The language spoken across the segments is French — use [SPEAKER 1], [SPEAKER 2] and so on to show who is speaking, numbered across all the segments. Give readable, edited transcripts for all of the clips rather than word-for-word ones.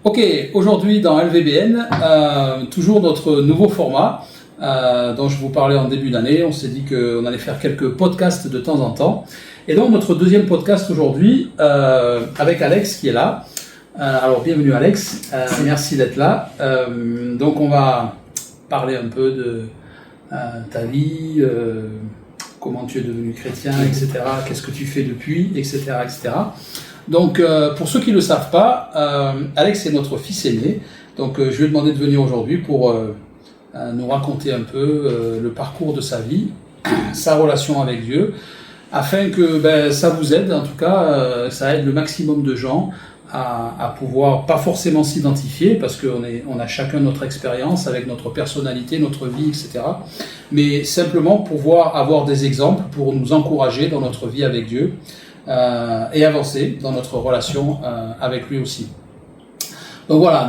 [SPEAKER 1] Ok, aujourd'hui dans LVBN, toujours notre nouveau format dont je vous parlais en début d'année. On s'est dit qu'on allait faire quelques podcasts de temps en temps. Et donc notre deuxième podcast aujourd'hui avec Alex qui est là. Alors bienvenue Alex, merci d'être là. Donc on va parler un peu de ta vie, comment tu es devenu chrétien, etc. Qu'est-ce que tu fais depuis, etc. etc. Donc, pour ceux qui ne le savent pas, Alex est notre fils aîné. Donc, je lui ai demandé de venir aujourd'hui pour nous raconter un peu le parcours de sa vie, sa relation avec Dieu, afin que ça vous aide, en tout cas, ça aide le maximum de gens à pouvoir, pas forcément s'identifier, parce qu'on a chacun notre expérience avec notre personnalité, notre vie, etc. Mais simplement pouvoir avoir des exemples pour nous encourager dans notre vie avec Dieu. Et avancer dans notre relation avec lui aussi. Donc voilà,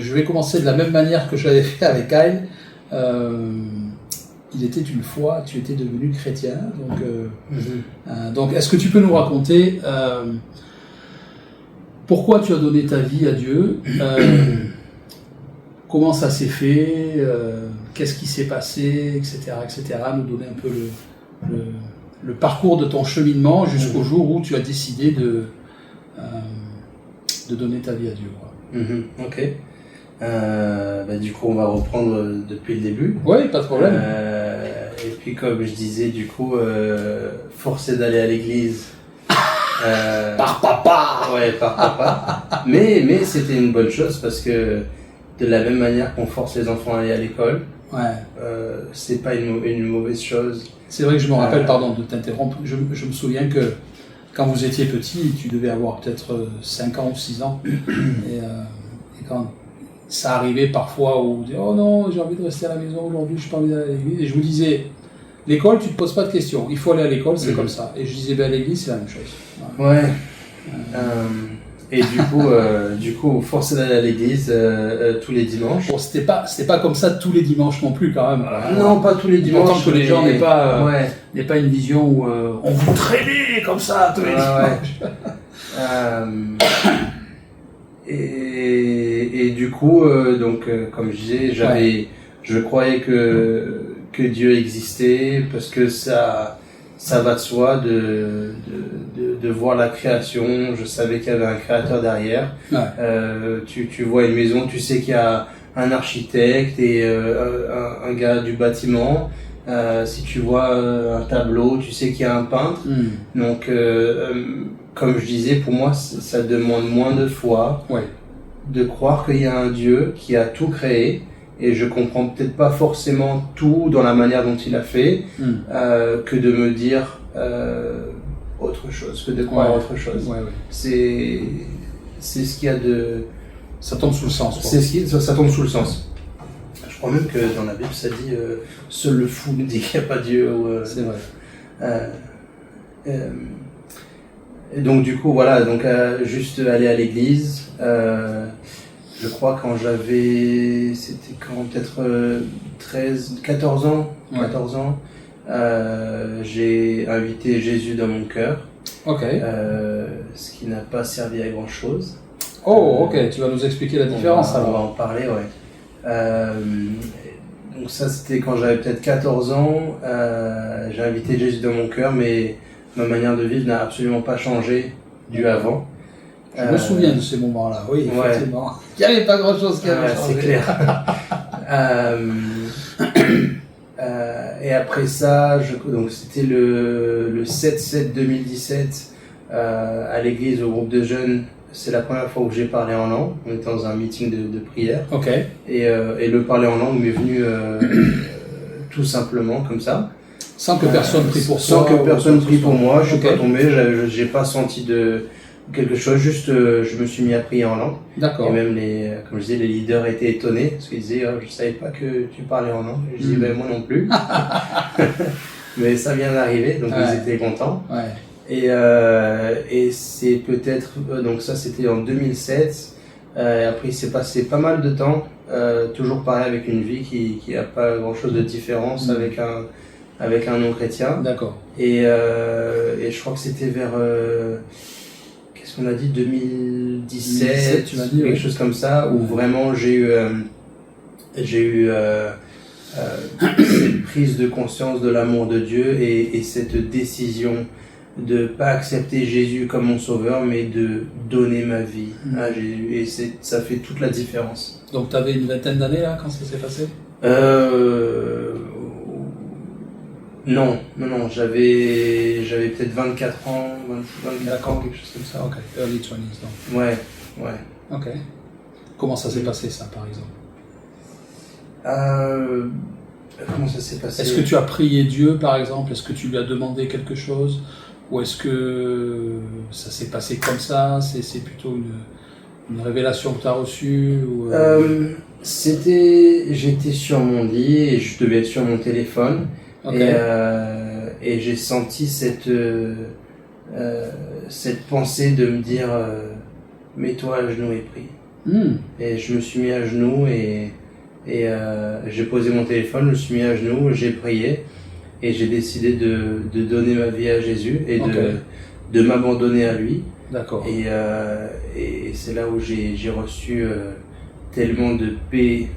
[SPEAKER 1] je vais commencer de la même manière que je l'avais fait avec Kyle. Il était une fois, tu étais devenu chrétien. Donc est-ce que tu peux nous raconter pourquoi tu as donné ta vie à Dieu, comment ça s'est fait, qu'est-ce qui s'est passé, etc., etc. Nous donner un peu le parcours de ton cheminement jusqu'au jour où tu as décidé de donner ta vie à Dieu.
[SPEAKER 2] Ok. Du coup, on va reprendre depuis le début.
[SPEAKER 1] Oui, pas de problème.
[SPEAKER 2] Et puis, comme je disais, du coup, forcé d'aller à l'église.
[SPEAKER 1] Par papa.
[SPEAKER 2] Ouais, par papa. mais c'était une bonne chose parce que de la même manière qu'on force les enfants à aller à l'école, c'est pas une mauvaise chose.
[SPEAKER 1] C'est vrai que je me rappelle, pardon de t'interrompre, je me souviens que quand vous étiez petit, tu devais avoir peut-être 5 ans ou 6 ans, et quand ça arrivait parfois où vous dites « Oh non, j'ai envie de rester à la maison aujourd'hui, je n'ai pas envie d'aller à l'église », et je vous disais « L'école, tu ne te poses pas de questions, il faut aller à l'école, c'est comme ça ». Et je disais « À l'église, c'est la même chose ».
[SPEAKER 2] Ouais. Et du coup, forcé d'aller à l'église tous les dimanches.
[SPEAKER 1] Bon, c'était pas comme ça tous les dimanches non plus, quand même.
[SPEAKER 2] Non, pas tous les dimanches.
[SPEAKER 1] Autant que les gens n'aient pas une vision où on vous traînait comme ça tous les dimanches.
[SPEAKER 2] Et du coup, comme je disais, je croyais que Dieu existait parce que ça va de soi de voir la création. Je savais qu'il y avait un créateur derrière. Tu vois une maison, tu sais qu'il y a un architecte et un gars du bâtiment. Si tu vois un tableau, tu sais qu'il y a un peintre. Donc, comme je disais, pour moi, ça demande moins de foi de croire qu'il y a un Dieu qui a tout créé. Et je comprends peut-être pas forcément tout dans la manière dont il a fait, que de me dire autre chose, que de croire autre chose. C'est ce qu'il y a de...
[SPEAKER 1] Ça tombe sous le sens.
[SPEAKER 2] Ça tombe sous le sens. Je crois même que dans la Bible, ça dit seul le fou me dit qu'il n'y a pas Dieu.
[SPEAKER 1] C'est vrai.
[SPEAKER 2] Et donc du coup, voilà, juste aller à l'église. Je crois c'était quand peut-être 14 ans, j'ai invité Jésus dans mon cœur, ce qui n'a pas servi à grand chose.
[SPEAKER 1] Tu vas nous expliquer la différence.
[SPEAKER 2] On va en parler, donc ça c'était quand j'avais peut-être 14 ans, j'ai invité Jésus dans mon cœur, mais ma manière de vivre n'a absolument pas changé du avant.
[SPEAKER 1] Je me souviens de ces moments-là, oui, effectivement. Il n'y avait pas grand-chose qui avait changé.
[SPEAKER 2] C'est clair. Et après ça, donc c'était le 7/7/2017 à l'église, au groupe de jeunes. C'est la première fois où j'ai parlé en langue. On était dans un meeting de prière. Et le parler en langue m'est venu tout simplement comme ça.
[SPEAKER 1] Sans que personne prie pour toi.
[SPEAKER 2] Sans que personne prie pour moi. Je suis pas tombé, j'ai pas senti de quelque chose, juste je me suis mis à prier en langue.
[SPEAKER 1] D'accord.
[SPEAKER 2] Et même comme je disais, les leaders étaient étonnés parce qu'ils disaient je savais pas que tu parlais en langue. Et je dis moi non plus. Mais ça vient d'arriver, donc ils étaient contents. Et c'est peut-être donc ça c'était en 2007. Après il s'est passé pas mal de temps, toujours pareil avec une vie qui a pas grand chose de différence avec un non chrétien.
[SPEAKER 1] D'accord.
[SPEAKER 2] Et je crois que c'était vers qu'est-ce qu'on a dit, 2017,
[SPEAKER 1] tu m'as dit,
[SPEAKER 2] quelque chose comme ça, où vraiment j'ai eu cette prise de conscience de l'amour de Dieu et cette décision de pas accepter Jésus comme mon sauveur, mais de donner ma vie à Jésus. Et ça fait toute la différence.
[SPEAKER 1] Donc tu avais une vingtaine d'années là quand ça s'est passé?
[SPEAKER 2] Non, j'avais peut-être 24 ans, 24 ans, quelque chose comme ça.
[SPEAKER 1] Ok, early 20s donc.
[SPEAKER 2] Ouais.
[SPEAKER 1] Ok. Comment ça s'est passé ça par exemple?
[SPEAKER 2] Comment ça s'est passé?
[SPEAKER 1] Est-ce que tu as prié Dieu par exemple? Est-ce que tu lui as demandé quelque chose? Ou est-ce que ça s'est passé comme ça? C'est plutôt une révélation que tu as reçue ou
[SPEAKER 2] J'étais sur mon lit et je devais être sur mon téléphone.
[SPEAKER 1] Okay.
[SPEAKER 2] Et j'ai senti cette pensée de me dire mets-toi à genoux et prie. Et je me suis mis à genoux et j'ai posé mon téléphone, je me suis mis à genoux, j'ai prié et j'ai décidé de donner ma vie à Jésus et de m'abandonner à lui.
[SPEAKER 1] D'accord.
[SPEAKER 2] Et c'est là où j'ai reçu tellement de paix,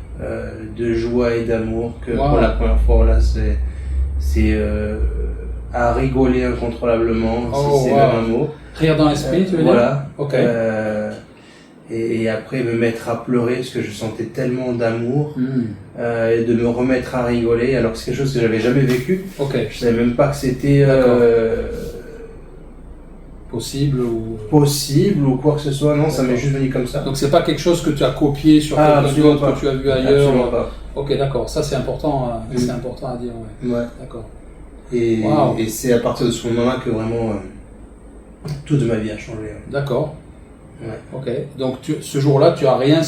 [SPEAKER 2] de joie et d'amour que pour la première fois là c'est à rigoler incontrôlablement, si c'est même un mot.
[SPEAKER 1] Rire dans l'esprit, tu veux dire?
[SPEAKER 2] Voilà.
[SPEAKER 1] Ok.
[SPEAKER 2] Et après me mettre à pleurer parce que je sentais tellement d'amour et de me remettre à rigoler alors que c'est quelque chose que j'avais jamais vécu.
[SPEAKER 1] Okay.
[SPEAKER 2] Je savais même pas que c'était
[SPEAKER 1] possible
[SPEAKER 2] ou quoi que ce soit. Non, ça m'est juste venu comme ça.
[SPEAKER 1] Donc c'est pas quelque chose que tu as copié sur quelqu'un d'autre que tu as vu ailleurs.
[SPEAKER 2] Absolument pas.
[SPEAKER 1] Ok, d'accord. Ça c'est important. C'est important à dire.
[SPEAKER 2] Ouais.
[SPEAKER 1] D'accord.
[SPEAKER 2] Et c'est à partir de ce moment-là que vraiment toute ma vie a changé.
[SPEAKER 1] D'accord.
[SPEAKER 2] Ouais.
[SPEAKER 1] Ok. Donc ce jour-là, tu as rien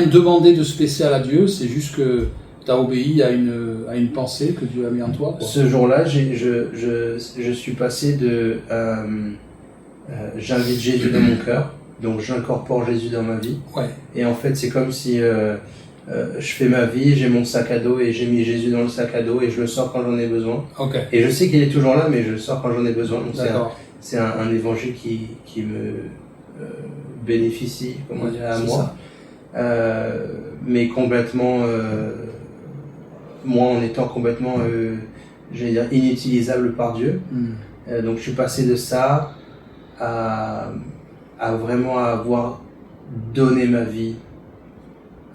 [SPEAKER 1] demandé de spécial à Dieu. C'est juste que tu as obéi à une pensée que Dieu a mis en toi, quoi.
[SPEAKER 2] Ce jour-là, je suis passé de j'invite Jésus dans mon cœur, donc j'incorpore Jésus dans ma vie.
[SPEAKER 1] Ouais.
[SPEAKER 2] Et en fait, c'est comme si je fais ma vie, j'ai mon sac à dos et j'ai mis Jésus dans le sac à dos et je le sors quand j'en ai besoin.
[SPEAKER 1] Okay.
[SPEAKER 2] Et je sais qu'il est toujours là, mais je le sors quand j'en ai besoin. Donc c'est un évangile qui me bénéficie, comment dire, à moi. Mais complètement, moi en étant complètement, j'allais dire, inutilisable par Dieu. Donc je suis passé de ça à vraiment avoir donné ma vie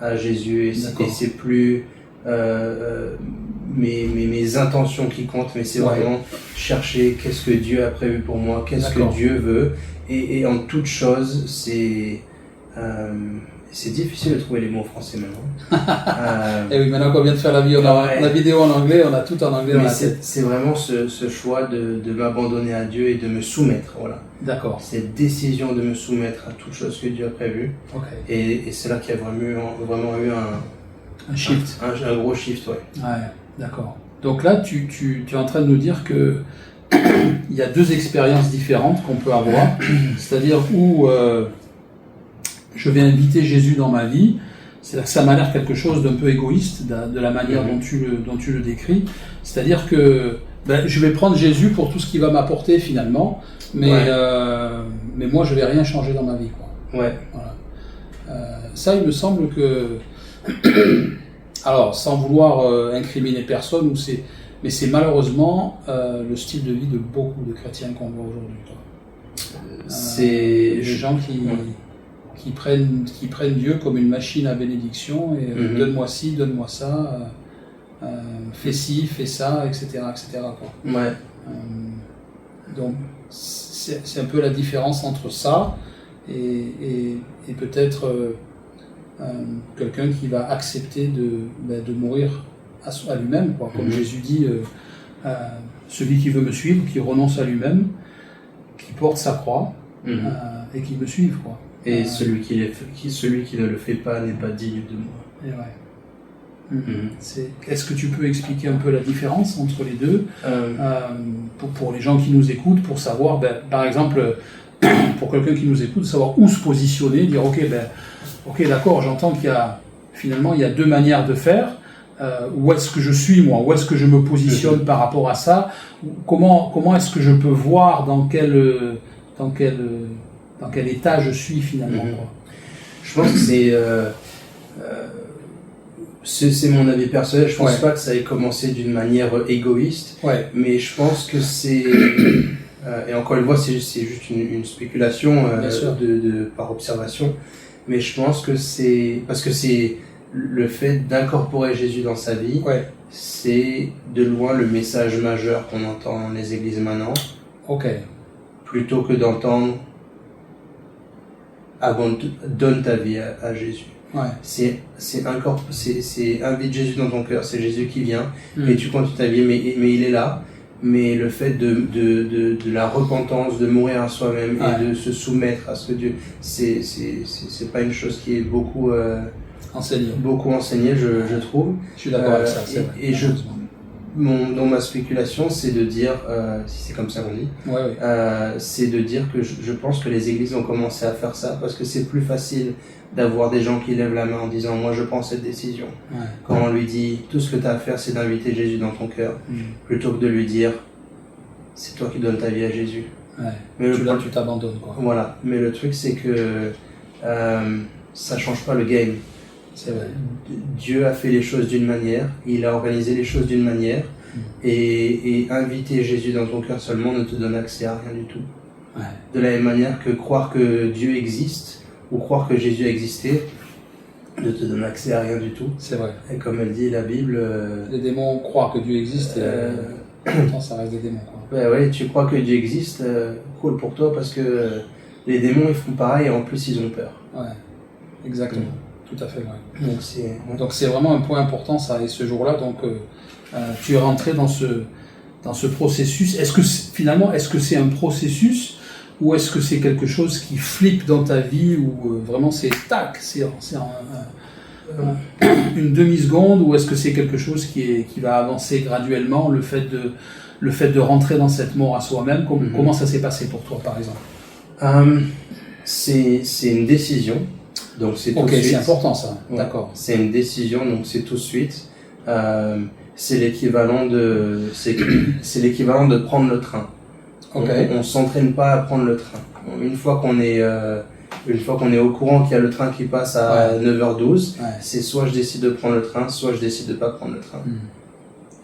[SPEAKER 2] à Jésus et c'est plus mes intentions qui comptent, mais c'est vraiment chercher qu'est-ce que Dieu a prévu pour moi, qu'est-ce que Dieu veut, et en toute chose c'est difficile de trouver les mots français maintenant.
[SPEAKER 1] Et oui, maintenant qu'on vient de faire la vidéo en anglais, on a tout en anglais dans la tête.
[SPEAKER 2] C'est vraiment ce choix de m'abandonner à Dieu et de me soumettre, voilà.
[SPEAKER 1] D'accord.
[SPEAKER 2] Cette décision de me soumettre à toute chose que Dieu a prévue. Et c'est là qu'il y a vraiment eu
[SPEAKER 1] un shift.
[SPEAKER 2] Un gros shift, ouais.
[SPEAKER 1] Ouais, d'accord. Donc là, tu es en train de nous dire que il y a deux expériences différentes qu'on peut avoir. C'est-à-dire où je vais inviter Jésus dans ma vie. C'est-à-dire que ça m'a l'air quelque chose d'un peu égoïste de la manière dont tu le décris. C'est-à-dire que je vais prendre Jésus pour tout ce qu'il va m'apporter finalement, mais moi je vais rien changer dans ma vie, quoi.
[SPEAKER 2] Ouais.
[SPEAKER 1] Voilà. Ça, il me semble que, alors sans vouloir incriminer personne, mais c'est malheureusement le style de vie de beaucoup de chrétiens qu'on voit aujourd'hui.
[SPEAKER 2] C'est
[SPEAKER 1] les gens qui prennent Dieu comme une machine à bénédiction et donne-moi ci, donne-moi ça, fais ci, fais ça, etc. quoi.
[SPEAKER 2] Ouais.
[SPEAKER 1] Donc c'est un peu la différence entre ça et peut-être quelqu'un qui va accepter de mourir à lui-même, quoi. Comme Jésus dit, celui qui veut me suivre, qui renonce à lui-même, qui porte sa croix et qui me suive, quoi.
[SPEAKER 2] Et celui qui ne le fait pas n'est pas digne de moi.
[SPEAKER 1] Et ouais. Est-ce que tu peux expliquer un peu la différence entre les deux pour les gens qui nous écoutent, pour savoir, par exemple, pour quelqu'un qui nous écoute, savoir où se positionner, dire ok, d'accord, j'entends qu'il y a deux manières de faire. Où est-ce que je suis moi, où est-ce que je me positionne par rapport à ça, comment est-ce que je peux voir dans quelle dans quel état je suis finalement. Quoi.
[SPEAKER 2] Je pense que c'est mon avis personnel. Je pense pas que ça ait commencé d'une manière égoïste, mais je pense que c'est et encore une fois c'est juste une spéculation par observation, mais je pense que c'est parce que c'est le fait d'incorporer Jésus dans sa vie, c'est de loin le message majeur qu'on entend dans les églises maintenant. Plutôt que d'entendre donne ta vie à Jésus. C'est invite Jésus dans ton cœur, c'est Jésus qui vient et tu continues ta vie, mais il est là. Mais le fait de la repentance, de mourir à soi-même et de se soumettre à ce que Dieu, c'est pas une chose qui est beaucoup enseignée, je trouve.
[SPEAKER 1] Je suis d'accord avec ça.
[SPEAKER 2] Et dans ma spéculation, c'est de dire, si c'est comme ça qu'on dit, c'est de dire que je pense que les églises ont commencé à faire ça parce que c'est plus facile d'avoir des gens qui lèvent la main en disant moi je prends cette décision. Quand on lui dit tout ce que tu as à faire c'est d'inviter Jésus dans ton cœur, plutôt que de lui dire c'est toi qui donnes ta vie à Jésus. Mais
[SPEAKER 1] tu t'abandonnes quoi.
[SPEAKER 2] Voilà, mais le truc c'est que ça change pas le game.
[SPEAKER 1] C'est vrai.
[SPEAKER 2] Dieu a fait les choses d'une manière, il a organisé les choses d'une manière, et inviter Jésus dans ton cœur seulement ne te donne accès à rien du tout. De la même manière que croire que Dieu existe ou croire que Jésus a existé ne te donne accès à rien du tout.
[SPEAKER 1] C'est vrai.
[SPEAKER 2] Et comme elle dit la Bible,
[SPEAKER 1] les démons croient que Dieu existe et pourtant ça reste des démons quoi.
[SPEAKER 2] Tu crois que Dieu existe, cool pour toi parce que les démons ils font pareil et en plus ils ont peur.
[SPEAKER 1] Exactement. Tout à fait vrai.
[SPEAKER 2] Donc
[SPEAKER 1] c'est vraiment un point important ça, et ce jour-là donc tu es rentré dans ce processus. Est-ce que c'est un processus ou est-ce que c'est quelque chose qui flippe dans ta vie ou vraiment c'est tac, c'est une demi-seconde, ou est-ce que c'est quelque chose qui va avancer graduellement, le fait de rentrer dans cette mort à soi-même, comment ça s'est passé pour toi par exemple?
[SPEAKER 2] C'est une décision. Donc c'est tout de suite.
[SPEAKER 1] C'est important ça. D'accord.
[SPEAKER 2] C'est une décision, donc c'est tout de suite. C'est l'équivalent de prendre le train. On s'entraîne pas à prendre le train. Une fois qu'on est au courant qu'il y a le train qui passe à 9h12, c'est soit je décide de prendre le train, soit je décide de pas prendre le train.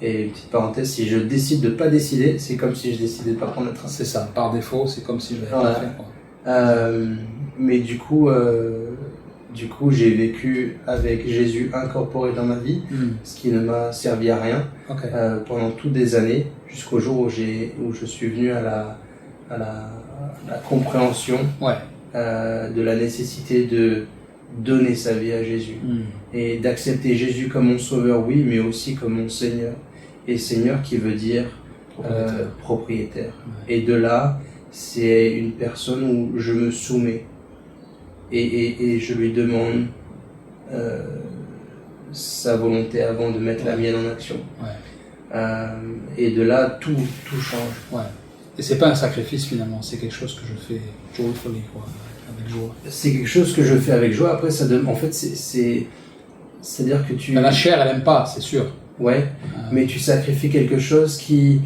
[SPEAKER 2] Et une petite parenthèse, si je décide de pas décider, c'est comme si je décidais de pas prendre le train.
[SPEAKER 1] C'est ça. Par défaut, c'est comme si je l'avais pas fait.
[SPEAKER 2] Mais du coup, j'ai vécu avec Jésus incorporé dans ma vie, ce qui ne m'a servi à rien pendant toutes des années, jusqu'au jour où je suis venu à la compréhension de la nécessité de donner sa vie à Jésus et d'accepter Jésus comme mon sauveur, oui, mais aussi comme mon Seigneur. Et Seigneur qui veut dire propriétaire. Et de là, c'est une personne où je me soumets. Et je lui demande sa volonté avant de mettre la mienne en action. Et de là, tout change.
[SPEAKER 1] Et c'est pas un sacrifice finalement, c'est quelque chose que je fais joyfully, avec joie.
[SPEAKER 2] C'est quelque chose que je fais avec joie. Après, ça donne. En fait, c'est-à-dire que tu.
[SPEAKER 1] La chair, elle aime pas, c'est sûr.
[SPEAKER 2] Mais tu sacrifies quelque chose qui.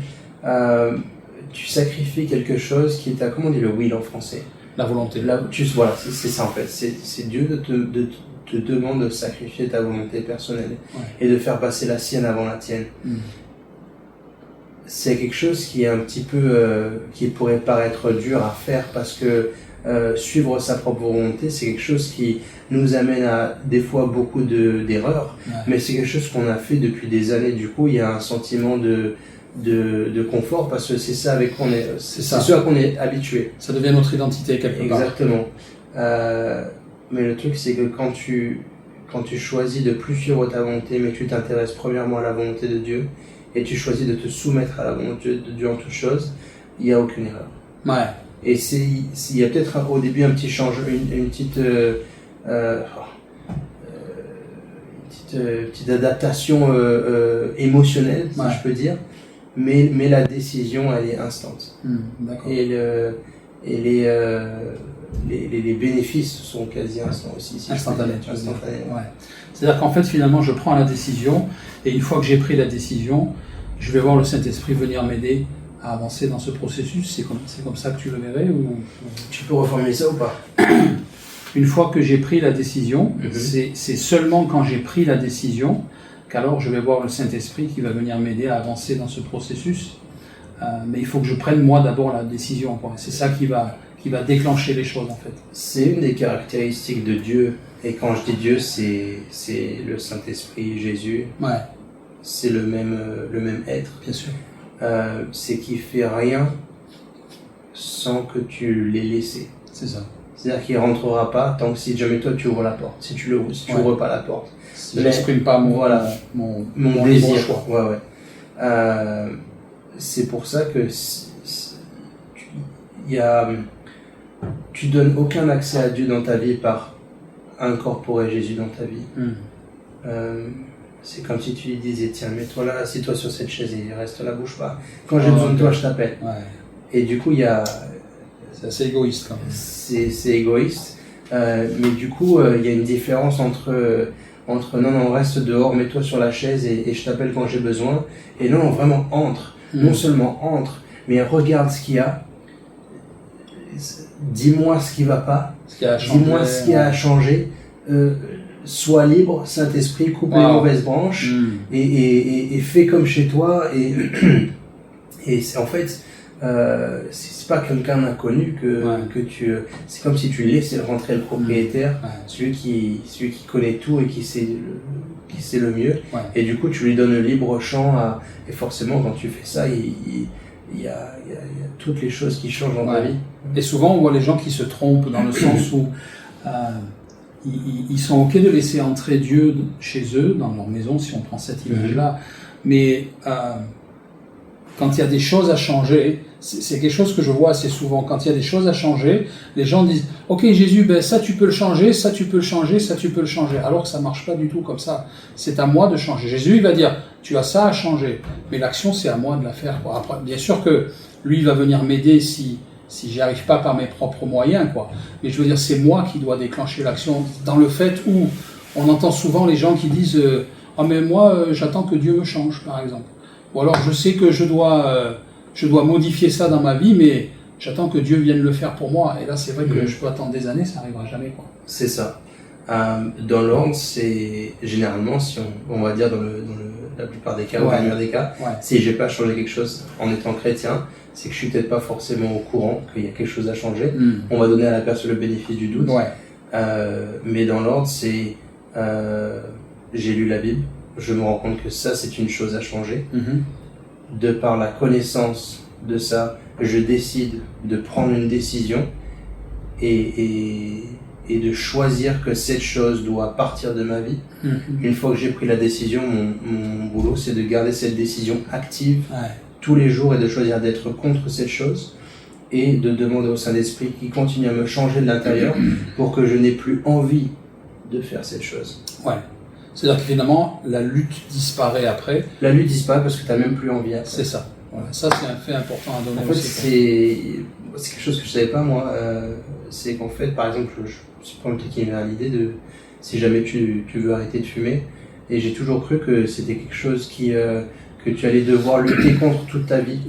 [SPEAKER 2] Tu sacrifies quelque chose qui est à. Comment on dit le will en français?
[SPEAKER 1] La volonté.
[SPEAKER 2] Voilà, c'est ça en fait. C'est Dieu te demande de sacrifier ta volonté personnelle et de faire passer la sienne avant la tienne. C'est quelque chose qui est un petit peu, qui pourrait paraître dur à faire parce que suivre sa propre volonté, c'est quelque chose qui nous amène à des fois beaucoup d'erreurs, mais c'est quelque chose qu'on a fait depuis des années. Du coup, il y a un sentiment de confort parce que c'est ça avec quoi on est, c'est ce à quoi on est habitué.
[SPEAKER 1] Ça devient notre identité quelque part.
[SPEAKER 2] Exactement. Mais le truc c'est que quand tu choisis de plus suivre ta volonté, mais tu t'intéresses premièrement à la volonté de Dieu et tu choisis de te soumettre à la volonté de Dieu en toute chose, il n'y a aucune erreur. Et il y a peut-être au début un petit changement, une petite petite adaptation émotionnelle, si je peux dire. Mais la décision, elle est instante. Et les bénéfices sont quasi instants aussi.
[SPEAKER 1] Instantanés. C'est-à-dire qu'en fait, finalement, je prends la décision, et une fois que j'ai pris la décision, je vais voir le Saint-Esprit venir m'aider à avancer dans ce processus. C'est comme ça que tu le verrais ou...
[SPEAKER 2] Tu peux reformuler ça ou pas?
[SPEAKER 1] Une fois que j'ai pris la décision, c'est seulement quand j'ai pris la décision qu'alors je vais voir le Saint-Esprit qui va venir m'aider à avancer dans ce processus. Mais il faut que je prenne moi d'abord la décision, quoi. C'est ça qui va déclencher les choses en fait.
[SPEAKER 2] C'est une des caractéristiques de Dieu. Et quand je dis Dieu, c'est le Saint-Esprit, Jésus.
[SPEAKER 1] Ouais.
[SPEAKER 2] C'est le même être.
[SPEAKER 1] Bien sûr.
[SPEAKER 2] C'est qu'il fait rien sans que tu l'aies laissé.
[SPEAKER 1] C'est ça.
[SPEAKER 2] C'est-à-dire qu'il rentrera pas tant que si jamais toi tu ouvres la porte. Si tu ouvres pas la porte.
[SPEAKER 1] Si je n'exprime pas mon
[SPEAKER 2] désir.
[SPEAKER 1] Choix.
[SPEAKER 2] Ouais. C'est pour ça que tu donnes aucun accès à Dieu dans ta vie par incorporer Jésus dans ta vie. C'est comme si tu lui disais, tiens, mets-toi là, assieds-toi sur cette chaise et reste là, bouge pas. Quand j'ai besoin de toi, je t'appelle.
[SPEAKER 1] Ouais.
[SPEAKER 2] Et du coup,
[SPEAKER 1] c'est assez égoïste quand même.
[SPEAKER 2] C'est égoïste. Mais du coup, il y a une différence entre non, reste dehors, mets-toi sur la chaise et je t'appelle quand j'ai besoin. Et non, vraiment entre. Non seulement entre, mais regarde ce qu'il y a. Dis-moi ce qui va pas. Dis-moi ce qui a changé. Sois libre, Saint-Esprit, coupe les mauvaises branches et fais comme chez toi. Et c'est en fait, c'est pas quelqu'un d'inconnu que tu. C'est comme si tu laissais rentrer le propriétaire, celui qui connaît tout et qui sait le mieux. Ouais. Et du coup, tu lui donnes le libre champ. Et forcément, quand tu fais ça, il y a toutes les choses qui changent dans ta vie.
[SPEAKER 1] Et souvent, on voit les gens qui se trompent dans le sens où ils sont OK de laisser entrer Dieu chez eux, dans leur maison, si on prend cette image-là. Mais quand il y a des choses à changer, c'est quelque chose que je vois assez souvent. Quand il y a des choses à changer, les gens disent « Ok Jésus, ça tu peux le changer, ça tu peux le changer, ça tu peux le changer. » Alors que ça ne marche pas du tout comme ça. C'est à moi de changer. Jésus il va dire « Tu as ça à changer. » Mais l'action, c'est à moi de la faire, quoi. Après, bien sûr que lui, il va venir m'aider si j'y arrive pas par mes propres moyens, quoi. Mais je veux dire, c'est moi qui dois déclencher l'action. Dans le fait où on entend souvent les gens qui disent « Ah mais moi, j'attends que Dieu me change, par exemple. » Ou alors je sais que je dois modifier ça dans ma vie, mais j'attends que Dieu vienne le faire pour moi. Et là, c'est vrai que je peux attendre des années, ça n'arrivera jamais, quoi.
[SPEAKER 2] C'est ça. Dans l'ordre, c'est généralement, si on va dire dans la plupart des cas, ou la meilleure des cas, si j'ai pas changé quelque chose en étant chrétien, c'est que je suis peut-être pas forcément au courant qu'il y a quelque chose à changer. On va donner à la personne le bénéfice du doute. Mais dans l'ordre, c'est j'ai lu la Bible, je me rends compte que ça, c'est une chose à changer. De par la connaissance de ça, je décide de prendre une décision et de choisir que cette chose doit partir de ma vie. Une fois que j'ai pris la décision, mon boulot, c'est de garder cette décision active tous les jours et de choisir d'être contre cette chose et de demander au Saint-Esprit qui continue à me changer de l'intérieur pour que je n'ai plus envie de faire cette chose.
[SPEAKER 1] Ouais. C'est-à-dire que finalement, la lutte disparaît après.
[SPEAKER 2] La lutte disparaît parce que tu n'as même plus envie après.
[SPEAKER 1] C'est ça. Voilà. Ça, c'est un fait important à donner
[SPEAKER 2] en fait,
[SPEAKER 1] aussi.
[SPEAKER 2] C'est quelque chose que je savais pas, moi. C'est qu'en fait, par exemple, je suis pas impliqué à l'idée de si jamais tu veux arrêter de fumer. Et j'ai toujours cru que c'était quelque chose que tu allais devoir lutter contre toute ta vie.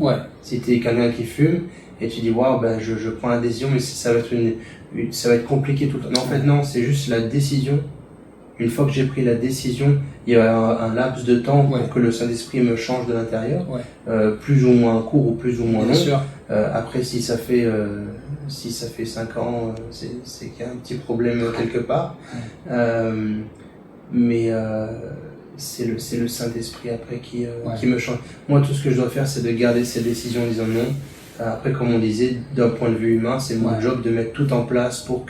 [SPEAKER 2] Si tu es quelqu'un qui fume et tu dis, waouh, je prends la décision, mais ça va être compliqué tout le temps. Non, en fait, non, c'est juste la décision. Une fois que j'ai pris la décision, il y a un laps de temps pour que le Saint-Esprit me change de l'intérieur, plus ou moins court ou plus ou moins long. Après, si ça fait 5 ans, c'est qu'il y a un petit problème quelque part. Mais c'est le Saint-Esprit après qui me change. Moi, tout ce que je dois faire, c'est de garder cette décision en disant non. Après, comme on disait, d'un point de vue humain, c'est mon job de mettre tout en place pour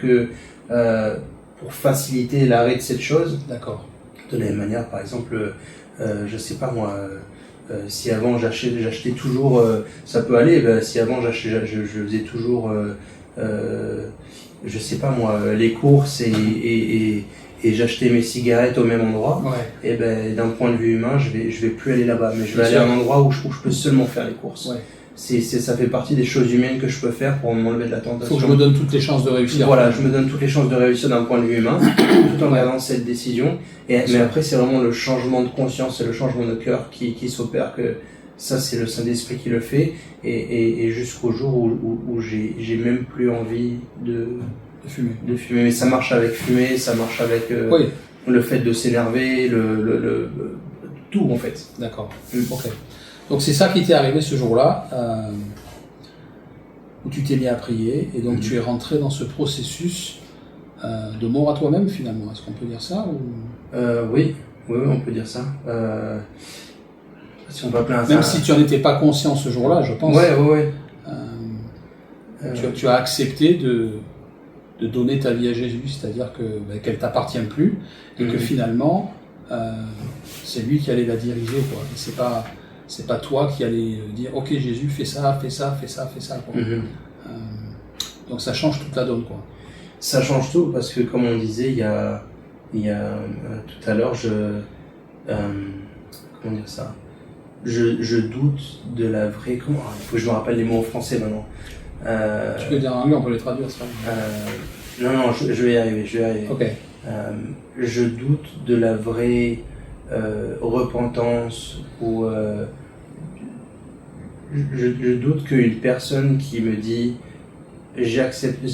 [SPEAKER 2] faciliter l'arrêt de cette chose.
[SPEAKER 1] D'accord.
[SPEAKER 2] De la même manière, par exemple, je sais pas moi, si avant j'achetais toujours, ça peut aller, si avant je faisais toujours, je sais pas moi, les courses et j'achetais mes cigarettes au même endroit, et d'un point de vue humain, je vais plus aller là-bas, mais je vais aller à un endroit où je peux seulement faire les courses. Ça fait partie des choses humaines que je peux faire pour m'enlever de la tentation.
[SPEAKER 1] Il faut que je me donne toutes les chances de réussir.
[SPEAKER 2] Voilà, je me donne toutes les chances de réussir d'un point de vue humain, tout en gardant cette décision. Mais après, c'est vraiment le changement de conscience et le changement de cœur qui s'opère que Ça, c'est le Saint-Esprit qui le fait, et jusqu'au jour où j'ai même plus envie de fumer. Mais ça marche avec fumer, ça marche avec le fait de s'énerver, tout en fait.
[SPEAKER 1] D'accord. Ok. Donc c'est ça qui t'est arrivé ce jour-là, où tu t'es mis à prier, et donc tu es rentré dans ce processus de mort à toi-même finalement. Est-ce qu'on peut dire ça ou...
[SPEAKER 2] Oui, on peut dire ça. Si on va plein
[SPEAKER 1] même si tu n'en étais pas conscient ce jour-là, je pense.
[SPEAKER 2] Ouais.
[SPEAKER 1] Tu as accepté de donner ta vie à Jésus, c'est-à-dire qu'elle t'appartient plus, et que finalement, c'est lui qui allait la diriger, quoi. Et c'est pas toi qui allais dire, ok Jésus, fais ça, quoi. Donc ça change toute la donne, quoi.
[SPEAKER 2] Ça change tout, parce que comme on disait, il y a tout à l'heure, comment dire ça, je doute de la vraie... il faut que je me rappelle les mots en français maintenant.
[SPEAKER 1] Tu peux dire en anglais, on peut les traduire, ça.
[SPEAKER 2] Non, je vais y arriver.
[SPEAKER 1] Ok.
[SPEAKER 2] Je doute de la vraie repentance, ou je doute qu'une personne qui me dit j'ai accepté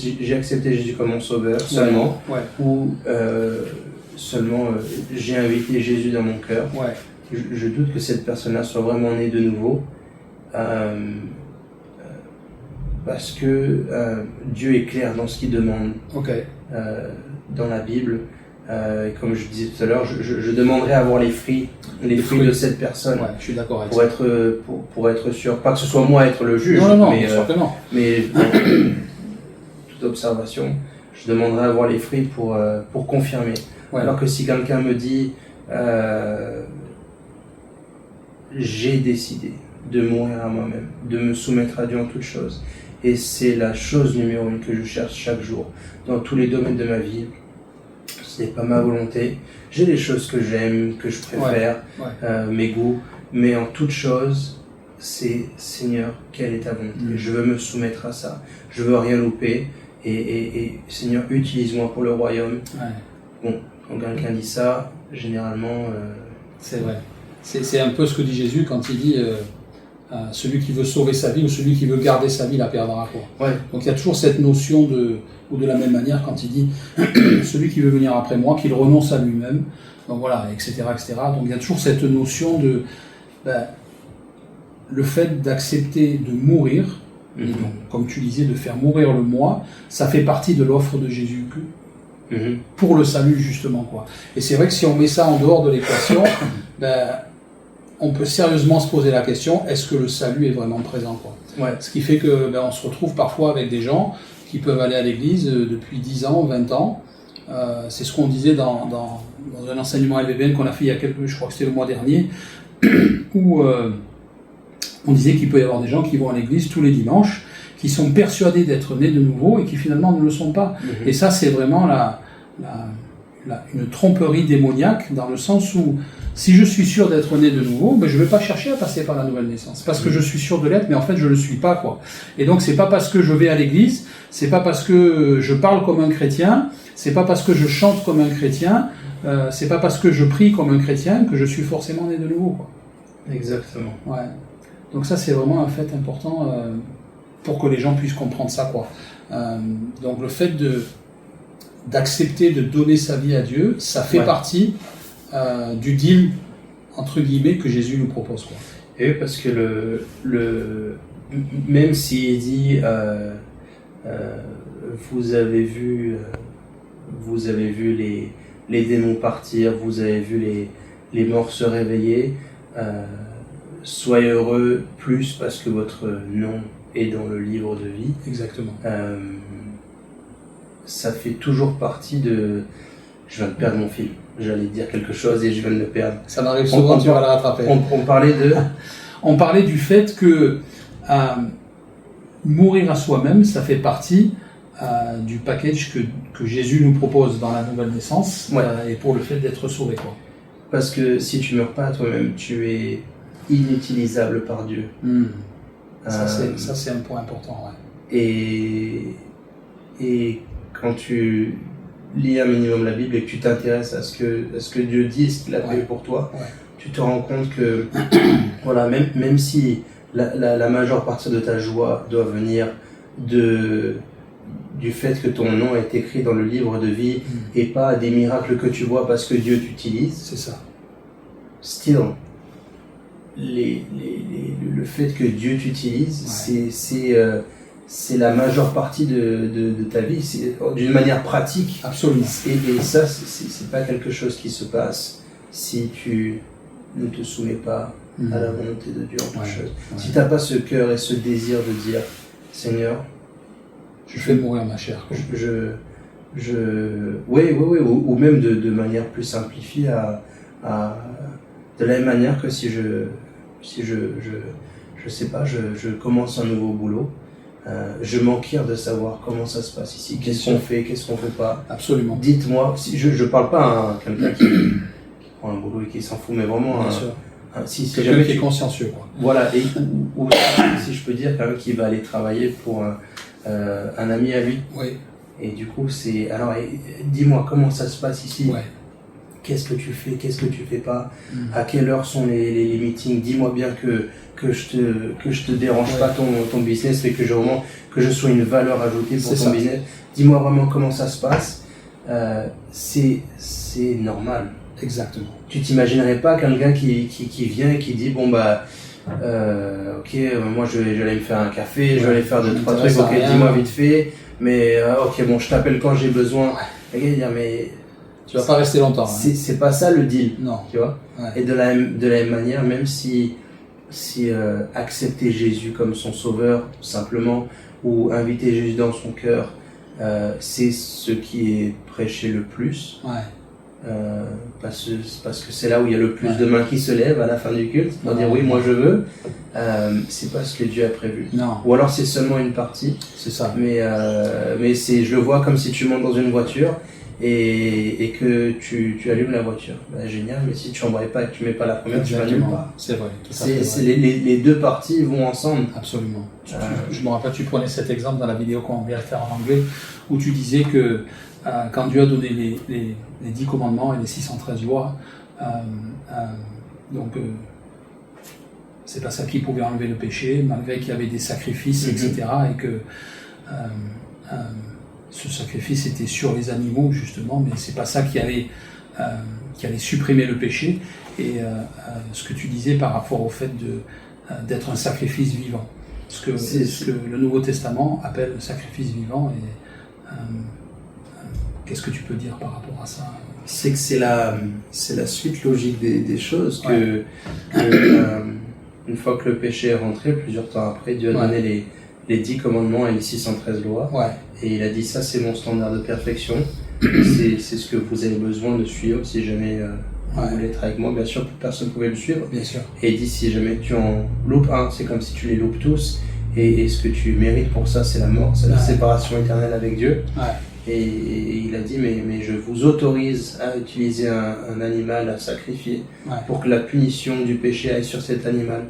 [SPEAKER 2] Jésus comme mon sauveur seulement, ou seulement j'ai invité Jésus dans mon cœur. Je doute que cette personne-là soit vraiment née de nouveau, parce que Dieu est clair dans ce qu'il demande dans la Bible. Et comme je disais tout à l'heure, je demanderais à voir les fruits de cette personne.
[SPEAKER 1] Je suis d'accord avec
[SPEAKER 2] ça. Pour être sûr, pas que ce soit moi être le juge, mais toute observation, je demanderais à voir les fruits pour confirmer. Alors que si quelqu'un me dit j'ai décidé de mourir à moi-même, de me soumettre à Dieu en toutes choses, et c'est la chose numéro 1 que je cherche chaque jour, dans tous les domaines de ma vie, ce n'est pas ma volonté, j'ai des choses que j'aime, que je préfère, mes goûts, mais en toutes choses, c'est Seigneur, quelle est ta volonté? Je veux me soumettre à ça, je veux rien louper, et Seigneur, utilise-moi pour le royaume. Bon, quand quelqu'un dit ça, généralement...
[SPEAKER 1] C'est vrai. C'est un peu ce que dit Jésus quand il dit celui qui veut sauver sa vie ou celui qui veut garder sa vie la perdra, quoi. Donc il y a toujours cette notion ou de la même manière quand il dit celui qui veut venir après moi, qu'il renonce à lui-même, donc voilà, etc. Donc il y a toujours cette notion de le fait d'accepter de mourir, et donc, comme tu disais, de faire mourir le moi, ça fait partie de l'offre de Jésus pour le salut, justement, quoi. Et c'est vrai que si on met ça en dehors de l'équation, on peut sérieusement se poser la question, est-ce que le salut est vraiment présent, quoi. Ce qui fait que on se retrouve parfois avec des gens qui peuvent aller à l'église depuis 10 ans, 20 ans. C'est ce qu'on disait dans un enseignement LVBN qu'on a fait il y a je crois que c'était le mois dernier, où on disait qu'il peut y avoir des gens qui vont à l'église tous les dimanches, qui sont persuadés d'être nés de nouveau et qui finalement ne le sont pas. Et ça, c'est vraiment une tromperie démoniaque, dans le sens où si je suis sûr d'être né de nouveau, je ne vais pas chercher à passer par la nouvelle naissance, parce que je suis sûr de l'être, mais en fait je ne le suis pas, quoi. Et donc c'est pas parce que je vais à l'église, c'est pas parce que je parle comme un chrétien, c'est pas parce que je chante comme un chrétien, c'est pas parce que je prie comme un chrétien que je suis forcément né de nouveau, quoi.
[SPEAKER 2] Exactement.
[SPEAKER 1] Donc ça, c'est vraiment un fait important pour que les gens puissent comprendre ça, quoi. Donc le fait d'accepter de donner sa vie à Dieu, ça fait partie du deal, entre guillemets, que Jésus nous propose, quoi.
[SPEAKER 2] Et parce que même s'il dit vous avez vu les démons partir, vous avez vu les morts se réveiller, soyez heureux plus parce que votre nom est dans le livre de vie.
[SPEAKER 1] Exactement.
[SPEAKER 2] Ça fait toujours partie de... Je viens de perdre mon fil. J'allais dire quelque chose et je viens de le perdre.
[SPEAKER 1] Ça m'arrive souvent, tu vas le rattraper.
[SPEAKER 2] On parlait de...
[SPEAKER 1] On parlait du fait que mourir à soi-même, ça fait partie du package que Jésus nous propose dans la nouvelle naissance, et pour le fait d'être sauvé, quoi.
[SPEAKER 2] Parce que si tu meurs pas à toi-même, tu es inutilisable par Dieu.
[SPEAKER 1] Ça, c'est un point important.
[SPEAKER 2] Et quand tu lis un minimum la Bible et que tu t'intéresses à ce que Dieu dit, ce qu'il a prévu pour toi, tu te rends compte que voilà, même si la majeure partie de ta joie doit venir du fait que ton nom est écrit dans le livre de vie et pas des miracles que tu vois parce que Dieu t'utilise.
[SPEAKER 1] C'est ça.
[SPEAKER 2] Still, le fait que Dieu t'utilise, c'est la majeure partie de ta vie, c'est d'une manière pratique.
[SPEAKER 1] Absolument.
[SPEAKER 2] Et ça, c'est pas quelque chose qui se passe si tu ne te soumets pas à la volonté de Dieu en toute chose. Si tu n'as pas ce cœur et ce désir de dire, Seigneur,
[SPEAKER 1] je fais mourir ma chair.
[SPEAKER 2] Oui, ou même de manière plus simplifiée, de la même manière que si je sais pas, je commence un nouveau boulot, je m'enquire de savoir comment ça se passe ici, qu'est-ce qu'on fait, qu'est-ce qu'on fait pas.
[SPEAKER 1] Absolument.
[SPEAKER 2] Dites-moi, si je parle pas à quelqu'un qui prend un boulot et qui s'en fout, mais vraiment si
[SPEAKER 1] quelqu'un qui est consciencieux, quoi.
[SPEAKER 2] Voilà, et ou si je peux dire quand même qu'il va aller travailler pour un ami à lui.
[SPEAKER 1] Oui.
[SPEAKER 2] Et du coup, alors dis-moi comment ça se passe ici.
[SPEAKER 1] Ouais.
[SPEAKER 2] Qu'est-ce que tu fais, qu'est-ce que tu fais pas, à quelle heure sont les meetings, dis-moi bien que je te dérange pas ton business, mais que je sois une valeur ajoutée pour ton business. Dis-moi vraiment comment ça se passe. C'est normal.
[SPEAKER 1] Exactement.
[SPEAKER 2] Tu t'imaginerais pas quelqu'un qui vient et qui dit bon bah ok, moi je vais aller me faire un café, je vais aller faire 2-3 trucs, ok, dis-moi vite fait, mais ok, bon, je t'appelle quand j'ai besoin. Regarde, mais
[SPEAKER 1] tu vas pas rester longtemps.
[SPEAKER 2] C'est pas ça le deal.
[SPEAKER 1] Non.
[SPEAKER 2] Tu vois. Et de la même manière, même si accepter Jésus comme son sauveur, simplement, ou inviter Jésus dans son cœur, c'est ce qui est prêché le plus. Parce que c'est là où il y a le plus de mains qui se lèvent à la fin du culte pour dire oui, moi je veux. C'est pas ce que Dieu a prévu.
[SPEAKER 1] Non.
[SPEAKER 2] Ou alors c'est seulement une partie.
[SPEAKER 1] C'est ça.
[SPEAKER 2] Mais je le vois comme si tu montes dans une voiture et que tu allumes la voiture. Génial, mais si tu n'embrayes pas et que tu mets pas la première, tu n'allumes pas.
[SPEAKER 1] C'est vrai.
[SPEAKER 2] Les deux parties vont ensemble.
[SPEAKER 1] Absolument. Je me rappelle, tu prenais cet exemple dans la vidéo qu'on vient de faire en anglais, où tu disais que quand Dieu a donné les 10 commandements et les 613 lois, c'est pas ça qui pouvait enlever le péché, malgré qu'il y avait des sacrifices, etc. Et que ce sacrifice était sur les animaux, justement, mais c'est pas ça qui allait supprimer le péché. Et ce que tu disais par rapport au fait d'être un sacrifice vivant, ce que le Nouveau Testament appelle le sacrifice vivant. Et qu'est-ce que tu peux dire par rapport à ça?
[SPEAKER 2] C'est que c'est la suite logique des choses, que une fois que le péché est rentré, plusieurs temps après, Dieu a donné les 10 commandements et les 613 lois. Et il a dit, ça c'est mon standard de perfection, c'est ce que vous avez besoin de suivre si jamais vous voulez être avec moi. Bien sûr, personne ne pouvait le suivre.
[SPEAKER 1] Bien sûr.
[SPEAKER 2] Et il dit, si jamais tu en loupes un, c'est comme si tu les loupes tous. Et ce que tu mérites pour ça, c'est la mort, c'est la séparation éternelle avec Dieu. Et il a dit, mais je vous autorise à utiliser un animal à sacrifier pour que la punition du péché aille sur cet animal.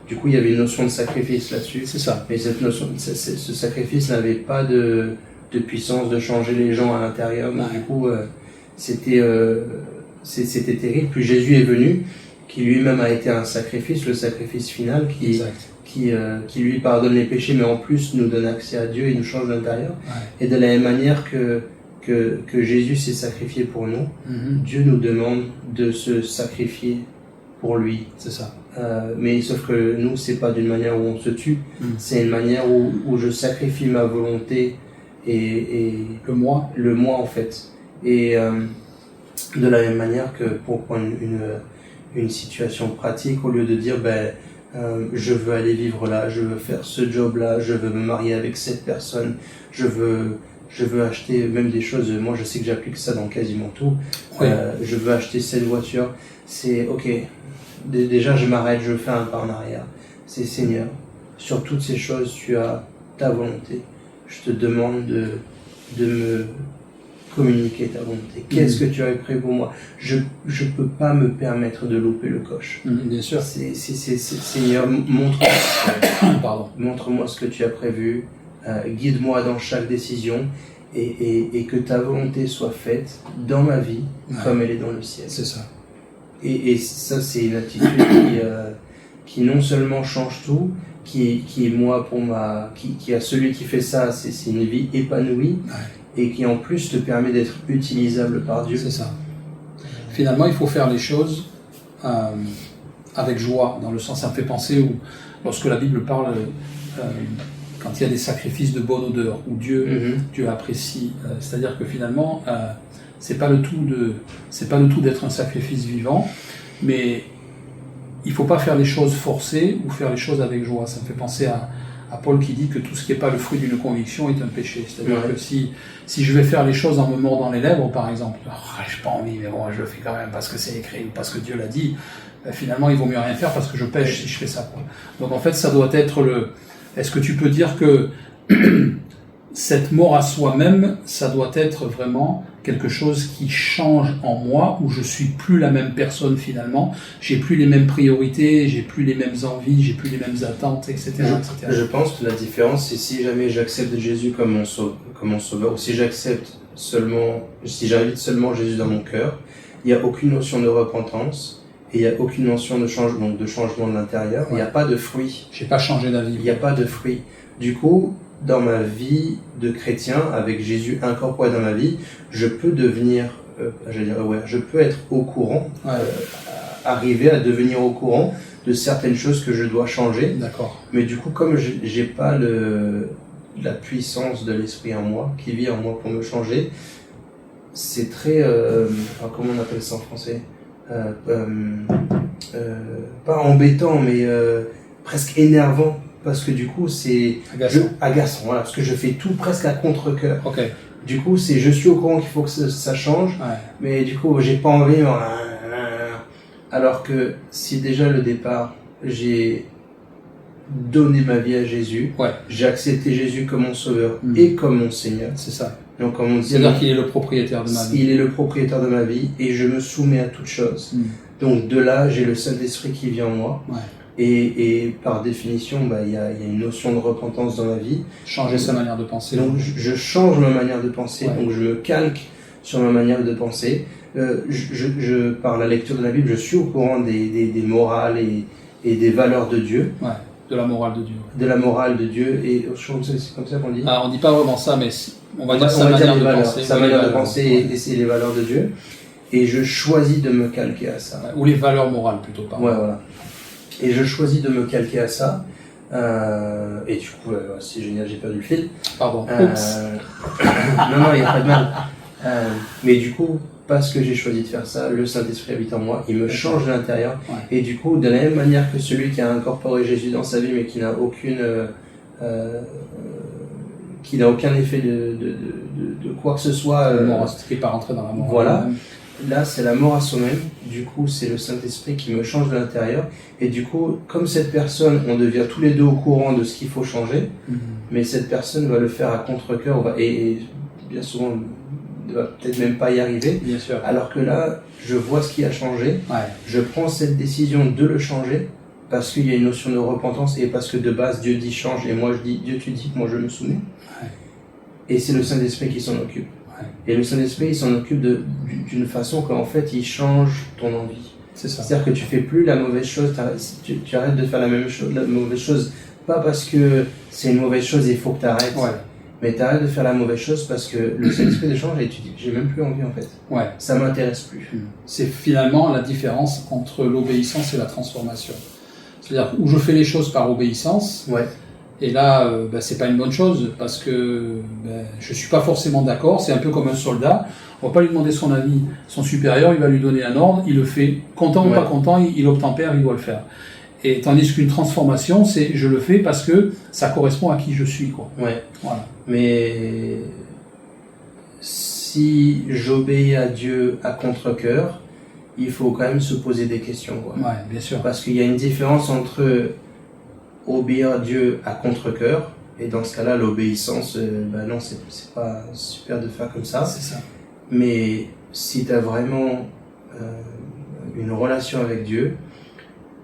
[SPEAKER 2] Du coup, il y avait une notion de sacrifice là-dessus.
[SPEAKER 1] C'est ça.
[SPEAKER 2] Mais cette notion, ce sacrifice n'avait pas de puissance de changer les gens à l'intérieur. Donc, du coup, c'était terrible. Puis Jésus est venu, qui lui-même a été un sacrifice, le sacrifice final, qui lui pardonne les péchés, mais en plus nous donne accès à Dieu et nous change de l'intérieur. Et de la même manière que Jésus s'est sacrifié pour nous, Dieu nous demande de se sacrifier pour lui.
[SPEAKER 1] C'est ça.
[SPEAKER 2] Mais sauf que nous, c'est pas d'une manière où on se tue, c'est une manière où je sacrifie ma volonté et le moi en fait. Et de la même manière que pour prendre une situation pratique, au lieu de dire je veux aller vivre là, je veux faire ce job là, je veux me marier avec cette personne, je veux acheter même des choses, moi je sais que j'applique ça dans quasiment tout, je veux acheter cette voiture, c'est ok, déjà je m'arrête, je fais un pas en arrière, c'est Seigneur, sur toutes ces choses tu as ta volonté, je te demande de me communiquer ta volonté, qu'est-ce que tu as prévu pour moi, je peux pas me permettre de louper le coche.
[SPEAKER 1] Bien sûr.
[SPEAKER 2] Seigneur, montre-moi ce que tu as prévu, guide-moi dans chaque décision et que ta volonté soit faite dans ma vie comme elle est dans le ciel.
[SPEAKER 1] C'est ça.
[SPEAKER 2] Et ça, c'est une attitude qui non seulement change tout, qui est moi qui a celui qui fait ça, c'est une vie épanouie, et qui en plus te permet d'être utilisable par Dieu.
[SPEAKER 1] C'est ça. Finalement, il faut faire les choses avec joie, dans le sens, ça me fait penser où, lorsque la Bible parle, quand il y a des sacrifices de bonne odeur, où Dieu apprécie, c'est-à-dire que finalement, c'est pas le tout d'être un sacrifice vivant, mais il faut pas faire les choses forcées ou faire les choses avec joie. Ça me fait penser à Paul qui dit que tout ce qui n'est pas le fruit d'une conviction est un péché. C'est-à-dire que si je vais faire les choses en me mordant les lèvres, par exemple, j'ai pas envie, mais bon, je le fais quand même parce que c'est écrit ou parce que Dieu l'a dit, finalement, il vaut mieux rien faire parce que je pêche si je fais ça, quoi. Donc en fait, ça doit être Est-ce que tu peux dire que cette mort à soi-même, ça doit être vraiment quelque chose qui change en moi, où je suis plus la même personne finalement, j'ai plus les mêmes priorités, j'ai plus les mêmes envies, j'ai plus les mêmes attentes, etc.
[SPEAKER 2] Je pense que la différence, c'est si jamais j'accepte Jésus comme mon sauveur, ou si j'invite seulement Jésus dans mon cœur, il n'y a aucune notion de repentance, et il n'y a aucune notion de changement de l'intérieur, il n'y a pas de fruit.
[SPEAKER 1] J'ai pas changé d'avis.
[SPEAKER 2] Il n'y a pas de fruit. Du coup, dans ma vie de chrétien, avec Jésus incorporé dans ma vie, je peux devenir, je peux être au courant, arriver à devenir au courant de certaines choses que je dois changer.
[SPEAKER 1] D'accord.
[SPEAKER 2] Mais du coup, comme j'ai pas la puissance de l'esprit en moi, qui vit en moi pour me changer, c'est très, comment on appelle ça en français? Pas embêtant, mais presque énervant. Parce que du coup, c'est agaçant, voilà, parce que je fais tout presque à contre-cœur.
[SPEAKER 1] Okay.
[SPEAKER 2] Du coup, je suis au courant qu'il faut que ça change, mais du coup, j'ai pas envie. Alors que si déjà le départ, j'ai donné ma vie à Jésus, j'ai accepté Jésus comme mon sauveur et comme mon Seigneur.
[SPEAKER 1] C'est ça.
[SPEAKER 2] Donc, comme on dit,
[SPEAKER 1] c'est-à-dire qu'il est le propriétaire de ma vie.
[SPEAKER 2] Il est le propriétaire de ma vie et je me soumets à toute chose. Donc de là, j'ai le Saint-Esprit qui vit en moi. Et par définition, il y a une notion de repentance dans ma vie.
[SPEAKER 1] Changer sa manière de penser.
[SPEAKER 2] Donc je change ma manière de penser, donc je me calque sur ma manière de penser. Par la lecture de la Bible, je suis au courant des morales et des valeurs de Dieu.
[SPEAKER 1] De la morale de Dieu.
[SPEAKER 2] De la morale de Dieu, et c'est comme ça qu'on dit.
[SPEAKER 1] On dit pas vraiment ça, mais on va dire sa manière de penser.
[SPEAKER 2] Sa manière de penser et c'est les valeurs de Dieu. Et je choisis de me calquer à ça.
[SPEAKER 1] Ou les valeurs morales plutôt, pardon.
[SPEAKER 2] Voilà. Et je choisis de me calquer à ça. Et du coup, c'est génial, j'ai perdu le fil.
[SPEAKER 1] Pardon. Oups.
[SPEAKER 2] Non, il n'y a pas de mal. Mais du coup, parce que j'ai choisi de faire ça, le Saint-Esprit habite en moi, il me change de l'intérieur. Et du coup, de la même manière que celui qui a incorporé Jésus dans sa vie, mais qui n'a aucun effet de quoi que ce soit.
[SPEAKER 1] Qui n'est pas rentré dans la morale.
[SPEAKER 2] Voilà. Là, c'est la mort à soi-même. Du coup, c'est le Saint-Esprit qui me change de l'intérieur. Et du coup, comme cette personne, on devient tous les deux au courant de ce qu'il faut changer, mais cette personne va le faire à contre-cœur et bien souvent ne va peut-être même pas y arriver.
[SPEAKER 1] Bien sûr.
[SPEAKER 2] Alors que là, je vois ce qui a changé. Je prends cette décision de le changer parce qu'il y a une notion de repentance et parce que de base, Dieu dit change et moi je dis, Dieu tu dis, moi je me soumets. Et c'est le Saint-Esprit qui s'en occupe. Et le Saint-Esprit, il s'en occupe d'une façon qu'en fait, il change ton envie.
[SPEAKER 1] C'est ça.
[SPEAKER 2] C'est-à-dire que tu fais plus la mauvaise chose, tu arrêtes de faire la mauvaise chose, pas parce que c'est une mauvaise chose et il faut que tu arrêtes, mais tu arrêtes de faire la mauvaise chose parce que le Saint-Esprit déchange et tu dis, j'ai même plus envie en fait. Ça m'intéresse plus.
[SPEAKER 1] C'est finalement la différence entre l'obéissance et la transformation. C'est-à-dire où je fais les choses par obéissance. Et là, c'est pas une bonne chose parce que je suis pas forcément d'accord. C'est un peu comme un soldat. On va pas lui demander son avis. Son supérieur, il va lui donner un ordre, il le fait. Content ou pas content, il obtempère, il doit le faire. Et tandis qu'une transformation, c'est je le fais parce que ça correspond à qui je suis, quoi.
[SPEAKER 2] Voilà. Mais si j'obéis à Dieu à contre-cœur, il faut quand même se poser des questions, quoi.
[SPEAKER 1] Bien sûr.
[SPEAKER 2] Parce qu'il y a une différence entre obéir à Dieu à contre-cœur, et dans ce cas-là, l'obéissance, non, c'est pas super de faire comme ça.
[SPEAKER 1] C'est ça.
[SPEAKER 2] Mais si tu as vraiment une relation avec Dieu,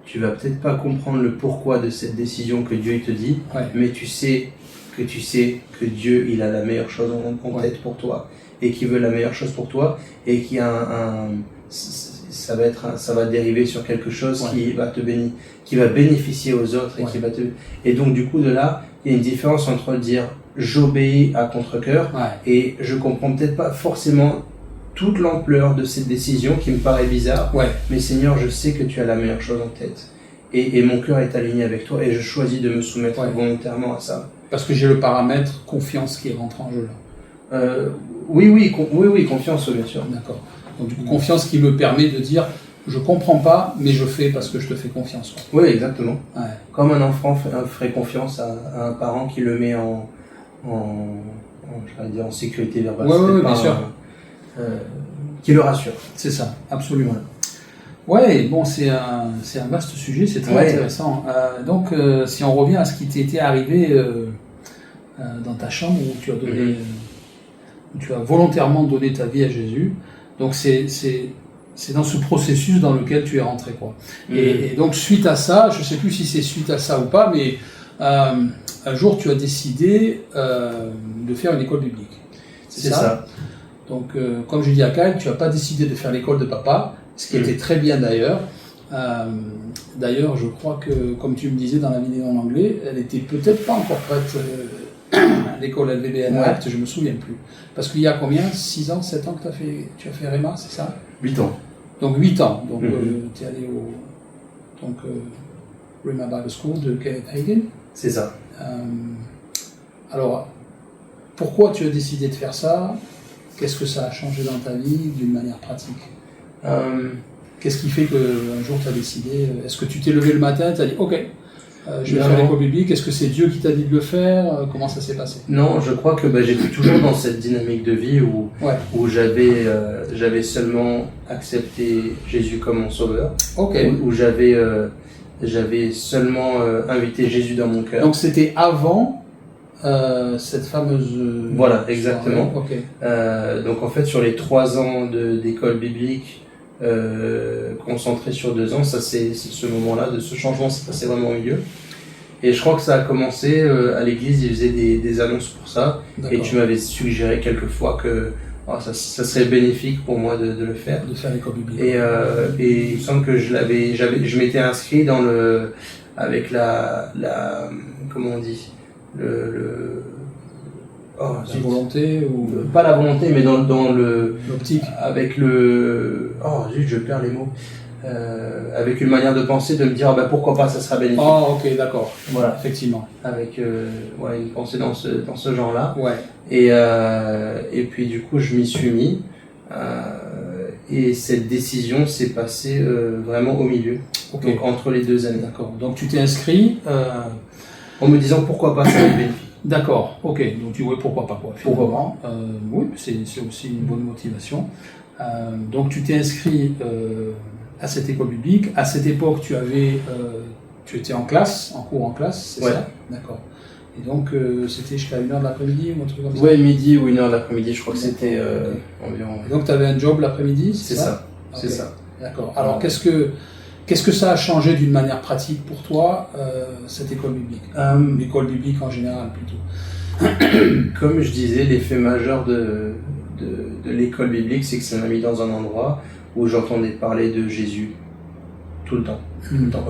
[SPEAKER 2] tu vas peut-être pas comprendre le pourquoi de cette décision que Dieu te dit, mais tu sais que Dieu, il a la meilleure chose en tête pour toi, et qu'il veut la meilleure chose pour toi, et qu'il y a ça va dériver sur quelque chose
[SPEAKER 1] Ouais.
[SPEAKER 2] qui va bénéficier aux autres et
[SPEAKER 1] Ouais.
[SPEAKER 2] et donc du coup de là, il y a une différence entre dire j'obéis à contre-cœur
[SPEAKER 1] Ouais.
[SPEAKER 2] et je comprends peut-être pas forcément toute l'ampleur de cette décision qui me paraît bizarre,
[SPEAKER 1] Ouais.
[SPEAKER 2] mais Seigneur, je sais que tu as la meilleure chose en tête. Et mon cœur est aligné avec toi et je choisis de me soumettre
[SPEAKER 1] Ouais.
[SPEAKER 2] volontairement à ça.
[SPEAKER 1] Parce que j'ai le paramètre confiance qui rentre en jeu là.
[SPEAKER 2] Oui, confiance, bien sûr.
[SPEAKER 1] D'accord. Donc du coup, confiance qui me permet de dire je comprends pas, mais je fais parce que je te fais confiance. Quoi.
[SPEAKER 2] Oui, exactement.
[SPEAKER 1] Ouais.
[SPEAKER 2] Comme un enfant ferait confiance à un parent qui le met en sécurité verbale.
[SPEAKER 1] Ouais,
[SPEAKER 2] C'est pas
[SPEAKER 1] bien sûr.
[SPEAKER 2] qui le rassure.
[SPEAKER 1] C'est ça, absolument. Ouais, bon, c'est un vaste sujet, c'est très
[SPEAKER 2] Ouais.
[SPEAKER 1] intéressant. Donc, si on revient à ce qui t'était arrivé dans ta chambre où tu as donné, où tu as volontairement donné ta vie à Jésus, donc c'est dans ce processus dans lequel tu es rentré, quoi. Et donc, suite à ça, je sais plus si c'est suite à ça ou pas, mais un jour, tu as décidé de faire une école biblique.
[SPEAKER 2] C'est ça.
[SPEAKER 1] Donc, comme je dis à Kyle, tu n'as pas décidé de faire l'école de papa, ce qui était très bien d'ailleurs. D'ailleurs, je crois que, comme tu me disais dans la vidéo en anglais, elle était peut-être pas encore prête, l'école LVBN Act, je me souviens plus. Parce qu'il y a combien 6 ans, 7 ans que tu as fait REMA, c'est ça
[SPEAKER 2] 8 ans.
[SPEAKER 1] Donc 8 ans. Donc tu es allé au REMA Bible School de Kenneth Hagin.
[SPEAKER 2] C'est ça.
[SPEAKER 1] Alors, pourquoi tu as décidé de faire ça? Qu'est-ce que ça a changé dans ta vie d'une manière pratique? Qu'est-ce qui fait qu'un jour tu as décidé? Est-ce que tu t'es levé le matin, tu as dit OK, je vais faire l'école biblique? Est-ce que c'est Dieu qui t'a dit de le faire? Comment ça s'est passé?
[SPEAKER 2] Non, je crois que j'étais toujours dans cette dynamique de vie où j'avais seulement accepté Jésus comme mon sauveur.
[SPEAKER 1] OK.
[SPEAKER 2] Où j'avais seulement invité Jésus dans mon cœur.
[SPEAKER 1] Donc c'était avant cette fameuse...
[SPEAKER 2] Voilà, exactement.
[SPEAKER 1] OK.
[SPEAKER 2] Donc en fait, sur les 3 ans d'école biblique, concentré sur 2 ans, ça c'est ce moment-là, de ce changement s'est passé vraiment au milieu. Et je crois que ça a commencé à l'église, ils faisaient des annonces pour ça. Et tu m'avais suggéré quelques fois que ça serait bénéfique pour moi de le faire.
[SPEAKER 1] De faire l'école biblique.
[SPEAKER 2] Et il me semble que je m'étais inscrit avec la comment on dit,
[SPEAKER 1] la volonté ou...
[SPEAKER 2] Pas la volonté, mais dans
[SPEAKER 1] l'optique.
[SPEAKER 2] Avec je perds les mots. Avec une manière de penser, de me dire pourquoi pas, ça sera bénéfique.
[SPEAKER 1] Oh, ok, d'accord.
[SPEAKER 2] Voilà,
[SPEAKER 1] effectivement.
[SPEAKER 2] Avec une pensée dans ce genre-là.
[SPEAKER 1] Ouais.
[SPEAKER 2] Et puis du coup, je m'y suis mis. Et cette décision s'est passée vraiment au milieu.
[SPEAKER 1] Okay.
[SPEAKER 2] Donc entre les 2 années.
[SPEAKER 1] D'accord. Donc tu t'es inscrit
[SPEAKER 2] en me disant pourquoi pas, ça va être bénéfique.
[SPEAKER 1] D'accord. Ok. Donc tu vois pourquoi pas quoi.
[SPEAKER 2] Pourquoi pas.
[SPEAKER 1] Oui, c'est aussi une bonne motivation. Donc tu t'es inscrit à cette école biblique. À cette époque, tu étais en cours en classe, c'est ça? D'accord. Et donc c'était jusqu'à 1h de l'après-midi ou un truc comme ça?
[SPEAKER 2] Ouais, midi ou 1h de l'après-midi, je crois que c'était environ.
[SPEAKER 1] Et donc tu avais un job l'après-midi,
[SPEAKER 2] c'est ça? C'est ça.
[SPEAKER 1] D'accord. Alors qu'est-ce que ça a changé d'une manière pratique pour toi, cette école biblique? L'école biblique en général plutôt.
[SPEAKER 2] Comme je disais, l'effet majeur de l'école biblique, c'est que ça m'a mis dans un endroit où j'entendais parler de Jésus tout le temps.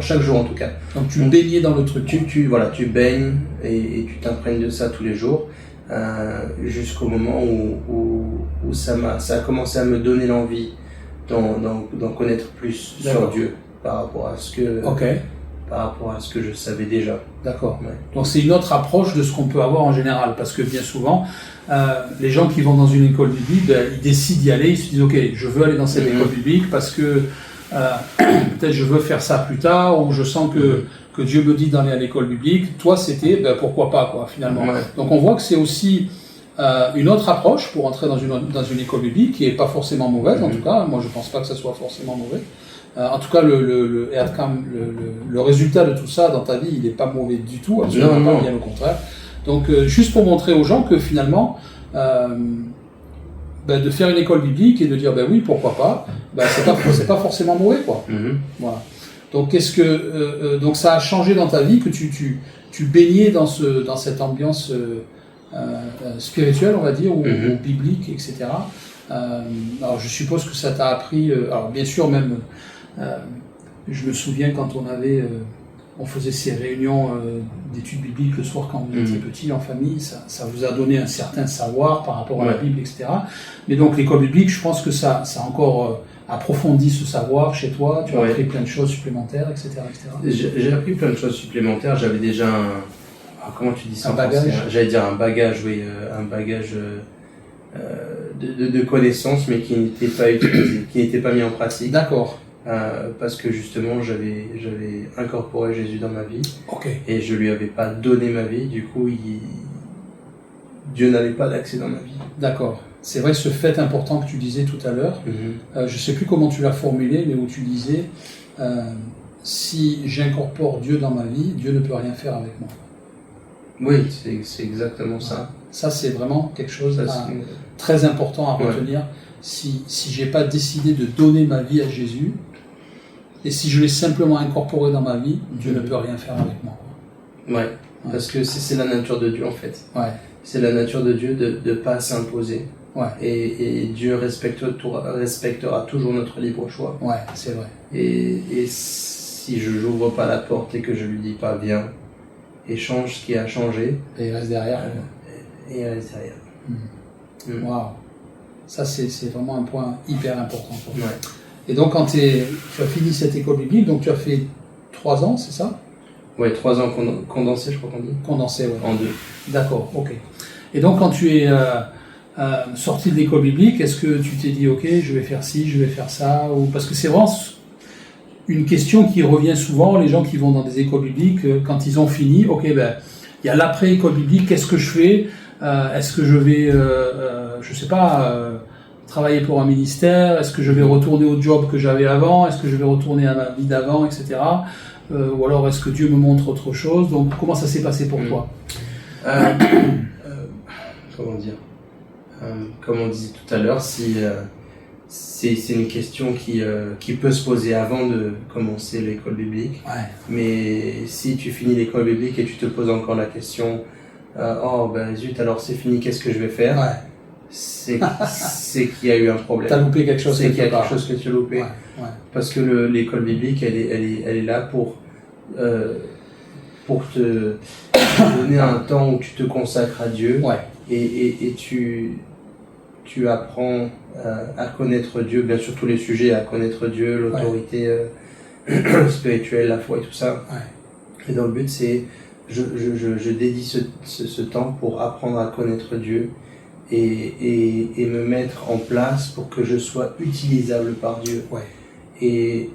[SPEAKER 2] Chaque jour en tout cas.
[SPEAKER 1] Donc tu baignais dans le truc.
[SPEAKER 2] Tu baignes et tu t'imprègnes de ça tous les jours, jusqu'au moment où ça a commencé à me donner l'envie d'en connaître plus sur Dieu par rapport à ce que je savais déjà.
[SPEAKER 1] D'accord.
[SPEAKER 2] Ouais.
[SPEAKER 1] Donc c'est une autre approche de ce qu'on peut avoir en général, parce que bien souvent, les gens qui vont dans une école biblique, ils décident d'y aller, ils se disent ok, je veux aller dans cette école biblique parce que peut-être je veux faire ça plus tard, ou je sens que Dieu me dit d'aller à l'école biblique. Toi c'était pourquoi pas quoi finalement.
[SPEAKER 2] Ouais.
[SPEAKER 1] Donc on voit que c'est aussi une autre approche pour entrer dans une école biblique qui est pas forcément mauvaise, en tout cas. Moi je pense pas que ça soit forcément mauvais. En tout cas, le résultat de tout ça dans ta vie, il n'est pas mauvais du tout, absolument pas, bien au contraire. Donc, juste pour montrer aux gens que finalement, de faire une école biblique et de dire, oui, pourquoi pas, c'est pas forcément mauvais, quoi. Voilà. Donc, donc ça a changé dans ta vie, que tu baignais dans cette ambiance spirituelle, on va dire, ou biblique, etc. Alors je suppose que ça t'a appris, alors bien sûr même, je me souviens quand on faisait ces réunions d'études bibliques le soir quand vous étiez petit en famille, ça vous a donné un certain savoir par rapport à la Bible, etc. Mais donc l'école biblique, je pense que ça a encore approfondi ce savoir chez toi, tu as appris plein de choses supplémentaires, etc.
[SPEAKER 2] J'ai appris plein de choses supplémentaires, j'avais déjà comment tu dis ça?
[SPEAKER 1] Un bagage.
[SPEAKER 2] J'allais dire un bagage, oui, un bagage de connaissances, mais qui n'était pas utilisé, qui n'était pas mis en pratique.
[SPEAKER 1] D'accord.
[SPEAKER 2] Parce que justement, j'avais incorporé Jésus dans ma vie.
[SPEAKER 1] Okay.
[SPEAKER 2] Et je lui avais pas donné ma vie, du coup, Dieu n'avait pas d'accès dans ma vie.
[SPEAKER 1] D'accord. C'est vrai, ce fait important que tu disais tout à l'heure, je ne sais plus comment tu l'as formulé, mais où tu disais si j'incorpore Dieu dans ma vie, Dieu ne peut rien faire avec moi.
[SPEAKER 2] Oui, c'est exactement ça.
[SPEAKER 1] Ça, c'est vraiment quelque chose de très important à retenir. Si j'ai pas décidé de donner ma vie à Jésus, et si je l'ai simplement incorporé dans ma vie, Dieu ne peut rien faire avec moi.
[SPEAKER 2] Ouais, parce que c'est la nature de Dieu en fait.
[SPEAKER 1] Ouais.
[SPEAKER 2] C'est la nature de Dieu de ne pas s'imposer.
[SPEAKER 1] Ouais.
[SPEAKER 2] Et Dieu respectera toujours notre libre choix.
[SPEAKER 1] Ouais, c'est vrai.
[SPEAKER 2] Et si je n'ouvre pas la porte et que je lui dis pas viens et change ce qui a changé.
[SPEAKER 1] Et il reste derrière.
[SPEAKER 2] Et il reste derrière.
[SPEAKER 1] Waouh. Ça, c'est vraiment un point hyper important pour moi.
[SPEAKER 2] Ouais.
[SPEAKER 1] Et donc, quand tu as fini cette école biblique, donc tu as fait 3 ans, c'est ça?
[SPEAKER 2] Ouais, 3 ans condensés, je crois qu'on dit.
[SPEAKER 1] Condensé, ouais.
[SPEAKER 2] En 2.
[SPEAKER 1] D'accord, ok. Et donc, quand tu es sorti de l'école biblique, est-ce que tu t'es dit, ok, je vais faire ci, je vais faire ça, ou parce que c'est vraiment une question qui revient souvent, les gens qui vont dans des écoles bibliques, quand ils ont fini, ok, ben, il y a l'après-école biblique, qu'est-ce que je fais? Est-ce que je vais, je sais pas, travailler pour un ministère? Est-ce que je vais retourner au job que j'avais avant? Est-ce que je vais retourner à ma vie d'avant, etc. Ou alors est-ce que Dieu me montre autre chose? Donc comment ça s'est passé pour toi?
[SPEAKER 2] Comment dire? Comme on disait tout à l'heure, c'est une question qui peut se poser avant de commencer l'école biblique.
[SPEAKER 1] Ouais.
[SPEAKER 2] Mais si tu finis l'école biblique et tu te poses encore la question, oh ben zut, alors c'est fini, qu'est-ce que je vais faire?
[SPEAKER 1] Ouais.
[SPEAKER 2] C'est qu'il y a eu un problème.
[SPEAKER 1] T'as loupé quelque chose.
[SPEAKER 2] C'est qu'il y a quelque chose que tu as loupé.
[SPEAKER 1] Ouais. Ouais.
[SPEAKER 2] Parce que l'école biblique, elle est là pour te donner un temps où tu te consacres à Dieu.
[SPEAKER 1] Ouais.
[SPEAKER 2] Et tu apprends à connaître Dieu, bien sûr tous les sujets, à connaître Dieu, l'autorité spirituelle, la foi et tout ça. Ouais. Et dans le but, c'est je dédie ce temps pour apprendre à connaître Dieu et me mettre en place pour que je sois utilisable par Dieu.
[SPEAKER 1] Ouais.
[SPEAKER 2] Et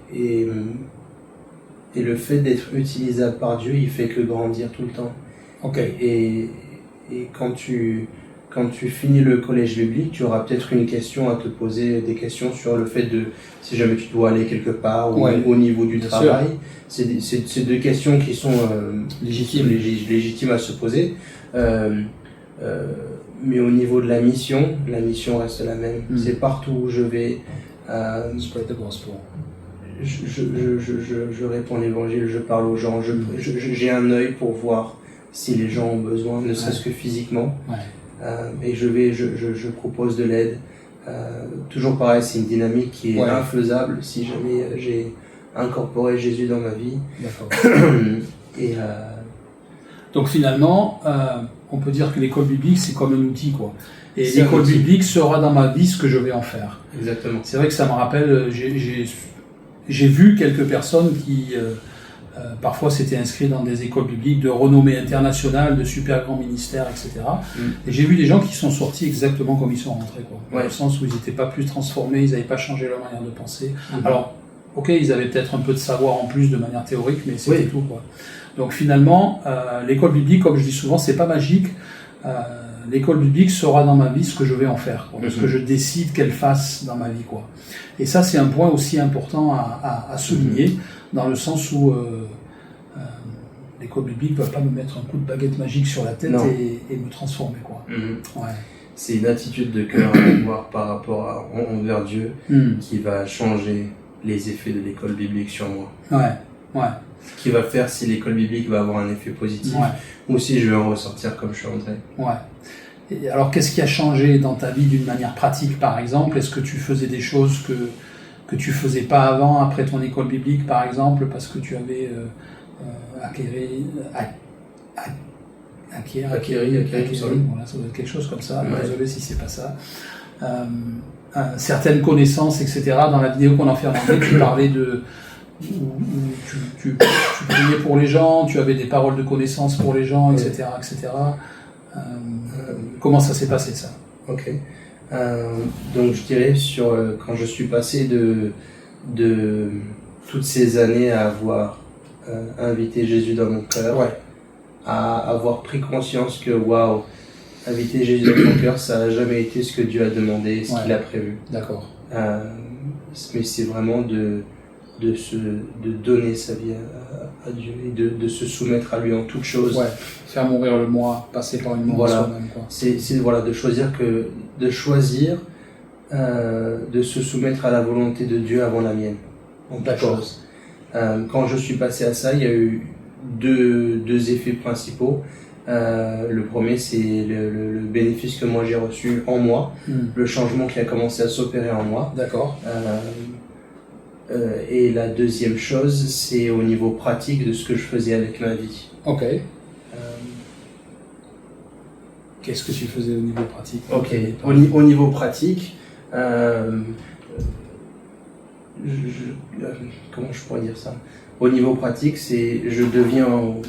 [SPEAKER 2] le fait d'être utilisable par Dieu, il fait que grandir tout le temps.
[SPEAKER 1] Okay.
[SPEAKER 2] Et quand tu finis le collège biblique, tu auras peut-être une question à te poser, des questions sur le fait de, si jamais tu dois aller quelque part ou au niveau du travail. C'est deux questions qui sont légitimes à se poser. Mais au niveau de la mission reste la même. C'est partout où je vais.
[SPEAKER 1] Spread the gospel.
[SPEAKER 2] Je réponds l'évangile, je parle aux gens, j'ai un œil pour voir si les gens ont besoin, ne serait-ce que physiquement. Et je propose de l'aide. Toujours pareil, c'est une dynamique qui est infaisable si jamais j'ai incorporé Jésus dans ma vie.
[SPEAKER 1] D'accord.
[SPEAKER 2] Et
[SPEAKER 1] donc finalement, on peut dire que l'école biblique, c'est comme un outil, quoi. Et l'école biblique sera dans ma vie ce que je vais en faire.
[SPEAKER 2] Exactement.
[SPEAKER 1] C'est vrai que ça me rappelle, j'ai vu quelques personnes qui parfois s'étaient inscrits dans des écoles bibliques de renommée internationale, de super grands ministères, etc. Et j'ai vu des gens qui sont sortis exactement comme ils sont rentrés, quoi. Dans le sens où ils n'étaient pas plus transformés, ils n'avaient pas changé leur manière de penser. Alors, ok, ils avaient peut-être un peu de savoir en plus de manière théorique, mais c'était tout, quoi. Donc finalement, l'école biblique, comme je dis souvent, c'est pas magique. L'école biblique sera dans ma vie ce que je vais en faire, quoi, ce que je décide qu'elle fasse dans ma vie, quoi. Et ça, c'est un point aussi important à souligner, dans le sens où l'école biblique ne va pas me mettre un coup de baguette magique sur la tête et me transformer, quoi.
[SPEAKER 2] C'est une attitude de cœur à avoir par rapport envers Dieu qui va changer les effets de l'école biblique sur moi. Ce qui va faire si l'école biblique va avoir un effet positif ou si je vais en ressortir comme je suis rentré.
[SPEAKER 1] Et alors, qu'est-ce qui a changé dans ta vie d'une manière pratique, par exemple? Est-ce que tu faisais des choses que tu faisais pas avant, après ton école biblique, par exemple, parce que tu avais acquéri, voilà, ça doit être quelque chose comme ça.
[SPEAKER 2] Ouais.
[SPEAKER 1] Désolé si c'est pas ça. Certaines connaissances, etc. Dans la vidéo qu'on a fait en anglais, tu parlais de où tu priais pour les gens, tu avais des paroles de connaissance pour les gens, etc., etc. Comment ça s'est passé, ça?
[SPEAKER 2] Ok. Donc je dirais quand je suis passé de toutes ces années à avoir invité Jésus dans mon cœur,
[SPEAKER 1] Ouais.
[SPEAKER 2] à avoir pris conscience que waouh, inviter Jésus dans mon cœur, ça n'a jamais été ce que Dieu a demandé, ce qu'il a prévu.
[SPEAKER 1] D'accord.
[SPEAKER 2] Mais c'est vraiment de donner sa vie à Dieu et de se soumettre à lui en toutes choses.
[SPEAKER 1] Ouais. Faire mourir le moi, passer par une mort
[SPEAKER 2] Voilà.
[SPEAKER 1] soi-même, quoi.
[SPEAKER 2] C'est voilà, de choisir de se soumettre à la volonté de Dieu avant la mienne. En toute
[SPEAKER 1] D'accord.
[SPEAKER 2] chose. Quand je suis passé à ça, il y a eu deux effets principaux. Le premier, c'est le bénéfice que moi j'ai reçu en moi, le changement qui a commencé à s'opérer en moi.
[SPEAKER 1] D'accord.
[SPEAKER 2] Et la deuxième chose, c'est au niveau pratique de ce que je faisais avec ma vie.
[SPEAKER 1] Ok. Qu'est-ce que tu faisais au niveau pratique?
[SPEAKER 2] Ok. Au niveau pratique, comment je pourrais dire ça? Au niveau pratique, c'est je deviens au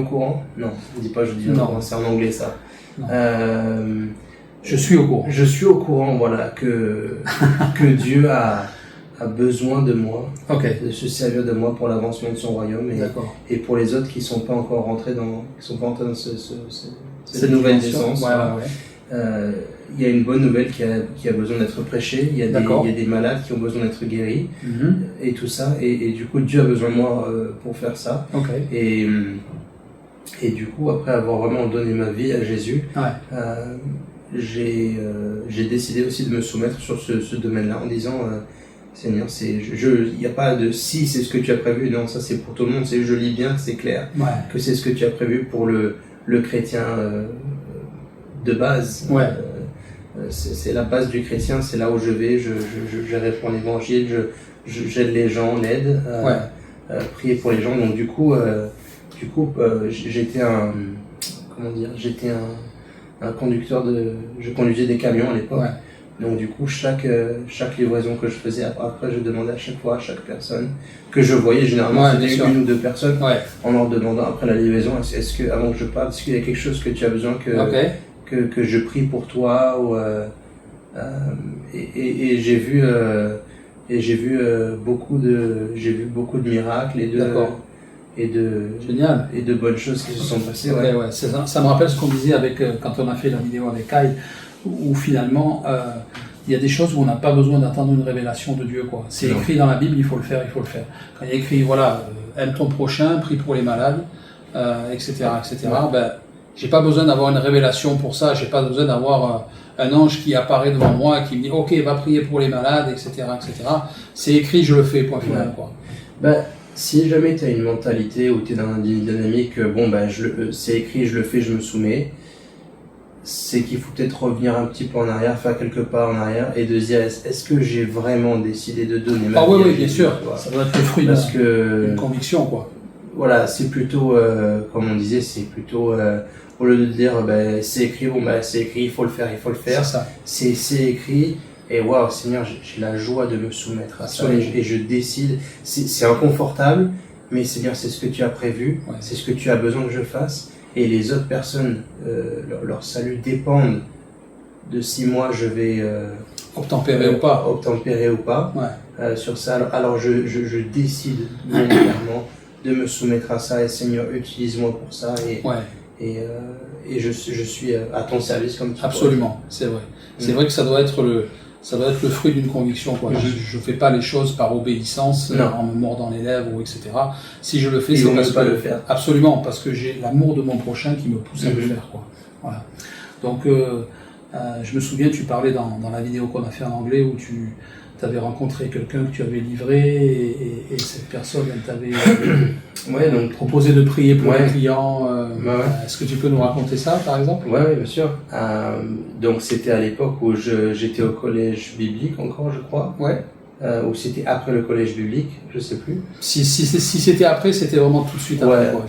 [SPEAKER 2] courant? Non, on dit pas je deviens au courant, c'est en anglais ça.
[SPEAKER 1] Je suis au courant.
[SPEAKER 2] Je suis au courant, voilà, que Dieu a besoin de moi, de se servir de moi pour l'avancement de son royaume et pour les autres qui sont pas encore rentrés dans cette nouvelle naissance. Il y a une bonne nouvelle qui a besoin d'être prêchée, il y a des malades qui ont besoin d'être guéris, et tout ça, et du coup Dieu a besoin de moi pour faire ça. Et du coup, après avoir vraiment donné ma vie à Jésus, j'ai décidé aussi de me soumettre sur ce domaine-là en disant Seigneur, il n'y a pas de si c'est ce que tu as prévu, non, ça c'est pour tout le monde, je lis bien, c'est clair que c'est ce que tu as prévu pour le chrétien de base. C'est la base du chrétien, c'est là où je vais, je réponds l'évangile, j'aide les gens, on aide, prier pour les gens. Donc du coup, j'étais un conducteur je conduisais des camions à l'époque. Donc du coup, chaque livraison que je faisais, après je demandais à chaque fois à chaque personne que je voyais, généralement c'était une ou deux personnes, en leur demandant après la livraison, est-ce que avant que je parte, est-ce qu'il y a quelque chose que tu as besoin que je prie pour toi et j'ai vu beaucoup de miracles et de bonnes choses qui se sont passées.
[SPEAKER 1] Ça me rappelle ce qu'on disait quand on a fait la vidéo avec Kai, où finalement il y a des choses où on n'a pas besoin d'attendre une révélation de Dieu, quoi. C'est écrit dans la Bible, il faut le faire. Quand il y a écrit aime ton prochain, prie pour les malades, etc. J'ai pas besoin d'avoir une révélation pour ça, j'ai pas besoin d'avoir un ange qui apparaît devant moi et qui me dit ok, va prier pour les malades, etc. C'est écrit, je le fais, point final, quoi.
[SPEAKER 2] Si jamais tu as une mentalité où tu es dans une dynamique, c'est écrit, je le fais, je me soumets, c'est qu'il faut peut-être revenir un petit peu en arrière, faire quelques pas en arrière et de se dire est-ce que j'ai vraiment décidé de donner ma vie à Jésus,
[SPEAKER 1] bien sûr, ça doit être le fruit d'une conviction, quoi.
[SPEAKER 2] Voilà, c'est plutôt, comme on disait, c'est plutôt, au lieu de dire c'est écrit, c'est écrit, il faut le faire. C'est écrit. Et waouh, Seigneur, j'ai la joie de me soumettre à ça et je décide. C'est inconfortable, mais Seigneur, c'est ce que tu as prévu, c'est ce que tu as besoin que je fasse. Et les autres personnes, leur salut dépendent de si moi je vais
[SPEAKER 1] obtempérer ou pas
[SPEAKER 2] sur ça. Alors je décide volontairement de me soumettre à ça et Seigneur, utilise-moi pour ça et je suis à ton service comme tu
[SPEAKER 1] Absolument, c'est vrai. C'est vrai que ça doit être le fruit d'une conviction, quoi. Je fais pas les choses par obéissance, en me mordant les lèvres, etc. Si je le fais, c'est parce que
[SPEAKER 2] le faire.
[SPEAKER 1] Absolument, parce que j'ai l'amour de mon prochain qui me pousse à le faire, quoi. Voilà. Donc, je me souviens, tu parlais dans la vidéo qu'on a fait en anglais où tu avais rencontré quelqu'un que tu avais livré et cette personne elle t'avait
[SPEAKER 2] donc
[SPEAKER 1] proposé de prier pour les clients.
[SPEAKER 2] Ouais.
[SPEAKER 1] Est-ce que tu peux nous raconter ça par exemple?
[SPEAKER 2] Ouais, bien sûr. Donc c'était à l'époque où j'étais au collège biblique encore, je crois.
[SPEAKER 1] Ouais.
[SPEAKER 2] Ou c'était après le collège biblique, je sais plus.
[SPEAKER 1] Si c'était après, c'était vraiment tout de suite après.
[SPEAKER 2] Ouais.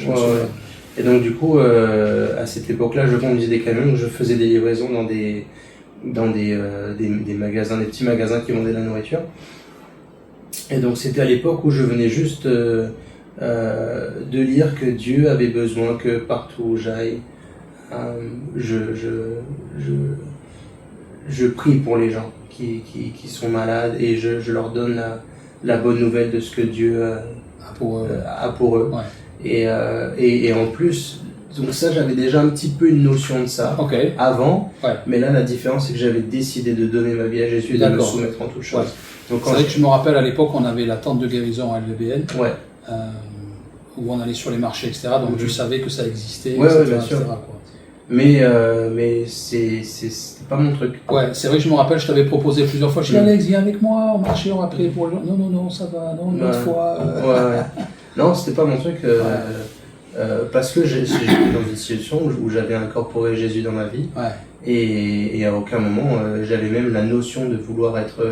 [SPEAKER 2] Et donc du coup, à cette époque-là, je conduisais des camions, donc je faisais des livraisons dans des magasins, des petits magasins qui vendaient de la nourriture. Et donc c'était à l'époque où je venais juste de lire que Dieu avait besoin que partout où j'aille, je prie pour les gens qui sont malades et je leur donne la bonne nouvelle de ce que Dieu a pour eux.
[SPEAKER 1] Ouais.
[SPEAKER 2] Et en plus, donc ça j'avais déjà un petit peu une notion de ça avant, mais là la différence c'est que j'avais décidé de donner ma vie à Jésus et de me soumettre en toutes choses.
[SPEAKER 1] Donc c'est vrai que je me rappelle à l'époque on avait la tente de guérison à LVBN, où on allait sur les marchés, etc. Donc tu savais que ça existait, etc.
[SPEAKER 2] Bien sûr.
[SPEAKER 1] Etc., quoi.
[SPEAKER 2] Mais c'est pas mon truc.
[SPEAKER 1] Ouais, c'est vrai que je me rappelle, je t'avais proposé plusieurs fois, je dis Alex, viens avec moi, au marché, on va prier pour les gens. Non, ça va, non, une autre fois.
[SPEAKER 2] Non, c'était pas mon truc, parce que j'étais dans une situation où j'avais incorporé Jésus dans ma vie, et à aucun moment j'avais même la notion de vouloir être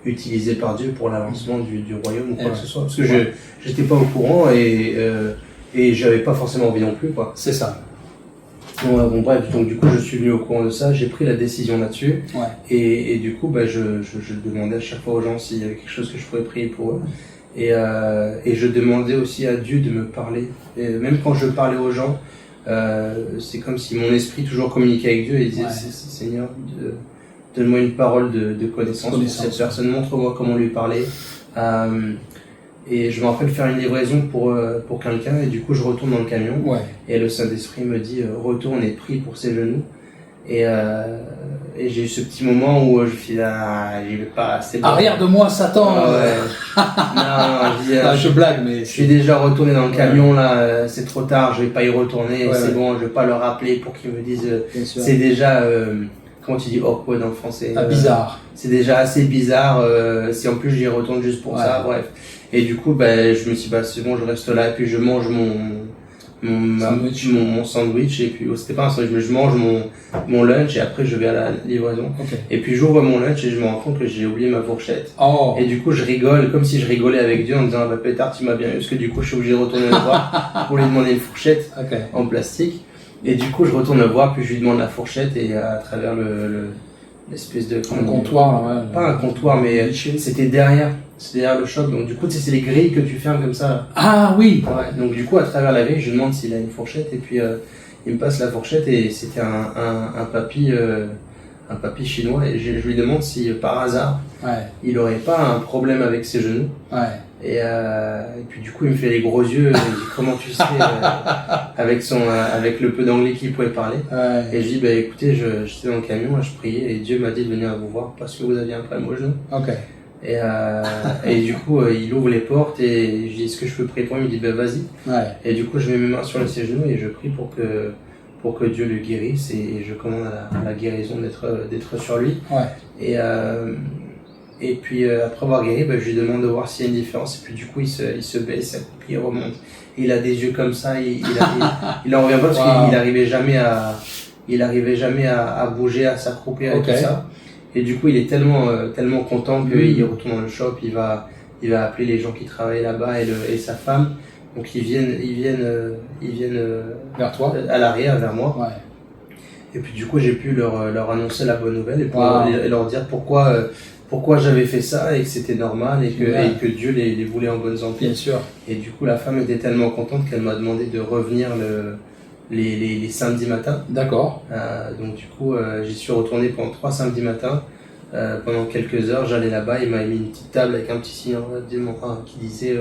[SPEAKER 2] utilisé par Dieu pour l'avancement du royaume ou quoi que ce soit, parce que j'étais pas au courant et j'avais pas forcément envie non plus, quoi.
[SPEAKER 1] C'est ça.
[SPEAKER 2] Bon bref, donc du coup je suis venu au courant de ça, j'ai pris la décision là-dessus, et du coup je demandais à chaque fois aux gens s'il y avait quelque chose que je pouvais prier pour eux, et je demandais aussi à Dieu de me parler, et même quand je parlais aux gens, c'est comme si mon esprit toujours communiquait avec Dieu et disait Seigneur, donne-moi une parole de connaissance pour cette personne, montre-moi comment lui parler. Et je me rappelle faire une livraison pour quelqu'un, et du coup je retourne dans le camion, et le Saint-Esprit me dit retourne et prie pour ses genoux, et j'ai eu ce petit moment où je me suis dit j'y vais pas, c'est bon.
[SPEAKER 1] Arrière de moi Satan. Je blague, mais
[SPEAKER 2] je suis déjà retourné dans le camion là, c'est trop tard, je vais pas y retourner, c'est bon, je vais pas le rappeler pour qu'ils me disent c'est déjà comment tu dis awkward en français,
[SPEAKER 1] bizarre.
[SPEAKER 2] C'est déjà assez bizarre si en plus j'y retourne juste pour ça, bref. Et du coup, je me suis dit, c'est bon, je reste là, et puis je mange mon sandwich, et puis, c'était pas un sandwich, mais je mange mon lunch, et après je vais à la livraison. Et puis j'ouvre mon lunch, et je me rends compte que j'ai oublié ma fourchette. Et du coup, je rigole, comme si je rigolais avec Dieu, en disant, pétard, tu m'as bien eu, parce que du coup, je suis obligé de retourner le voir pour lui demander une fourchette en plastique. Et du coup, je retourne le voir, puis je lui demande la fourchette, et à travers l'espèce de...
[SPEAKER 1] Un comptoir,
[SPEAKER 2] pas un comptoir, mais c'était derrière le shop, donc du coup c'est les grilles que tu fermes comme ça là.
[SPEAKER 1] Ah oui.
[SPEAKER 2] Donc du coup à travers la grille je lui demande s'il a une fourchette, et puis il me passe la fourchette, et c'était un papy chinois, et je lui demande si par hasard il aurait pas un problème avec ses genoux. Et puis du coup il me fait les gros yeux, il me dit comment tu sais, avec le peu d'anglais qu'il pouvait parler. Et je dis écoutez, j'étais dans le camion, je priais, et Dieu m'a dit de venir vous voir parce que vous aviez un problème au genou. Et du coup il ouvre les portes, et je dis est-ce que je peux prier pour lui, il me dit vas-y. Et du coup je mets mes mains sur ses genoux et je prie pour que Dieu le guérisse, et je commande à la guérison d'être sur lui. Et puis après avoir guéri, je lui demande de voir s'il y a une différence, et puis du coup il se baisse, puis il remonte. Et il a des yeux comme ça, il en revient pas parce qu'il arrivait jamais à bouger, à s'accroupir et tout ça. Et du coup il est tellement content qu'il retourne dans le shop, il va appeler les gens qui travaillent là-bas et sa femme. Donc ils viennent
[SPEAKER 1] vers toi,
[SPEAKER 2] à l'arrière vers moi. Et puis du coup j'ai pu leur annoncer la bonne nouvelle, et leur dire pourquoi j'avais fait ça, et que c'était normal, et que Dieu les voulait en bonne santé.
[SPEAKER 1] Bien sûr.
[SPEAKER 2] Et du coup la femme était tellement contente qu'elle m'a demandé de revenir les samedis matins.
[SPEAKER 1] D'accord.
[SPEAKER 2] Donc du coup j'y suis retourné pendant 3 samedis matins. Pendant quelques heures j'allais là-bas, il m'a mis une petite table avec un petit signe qui disait,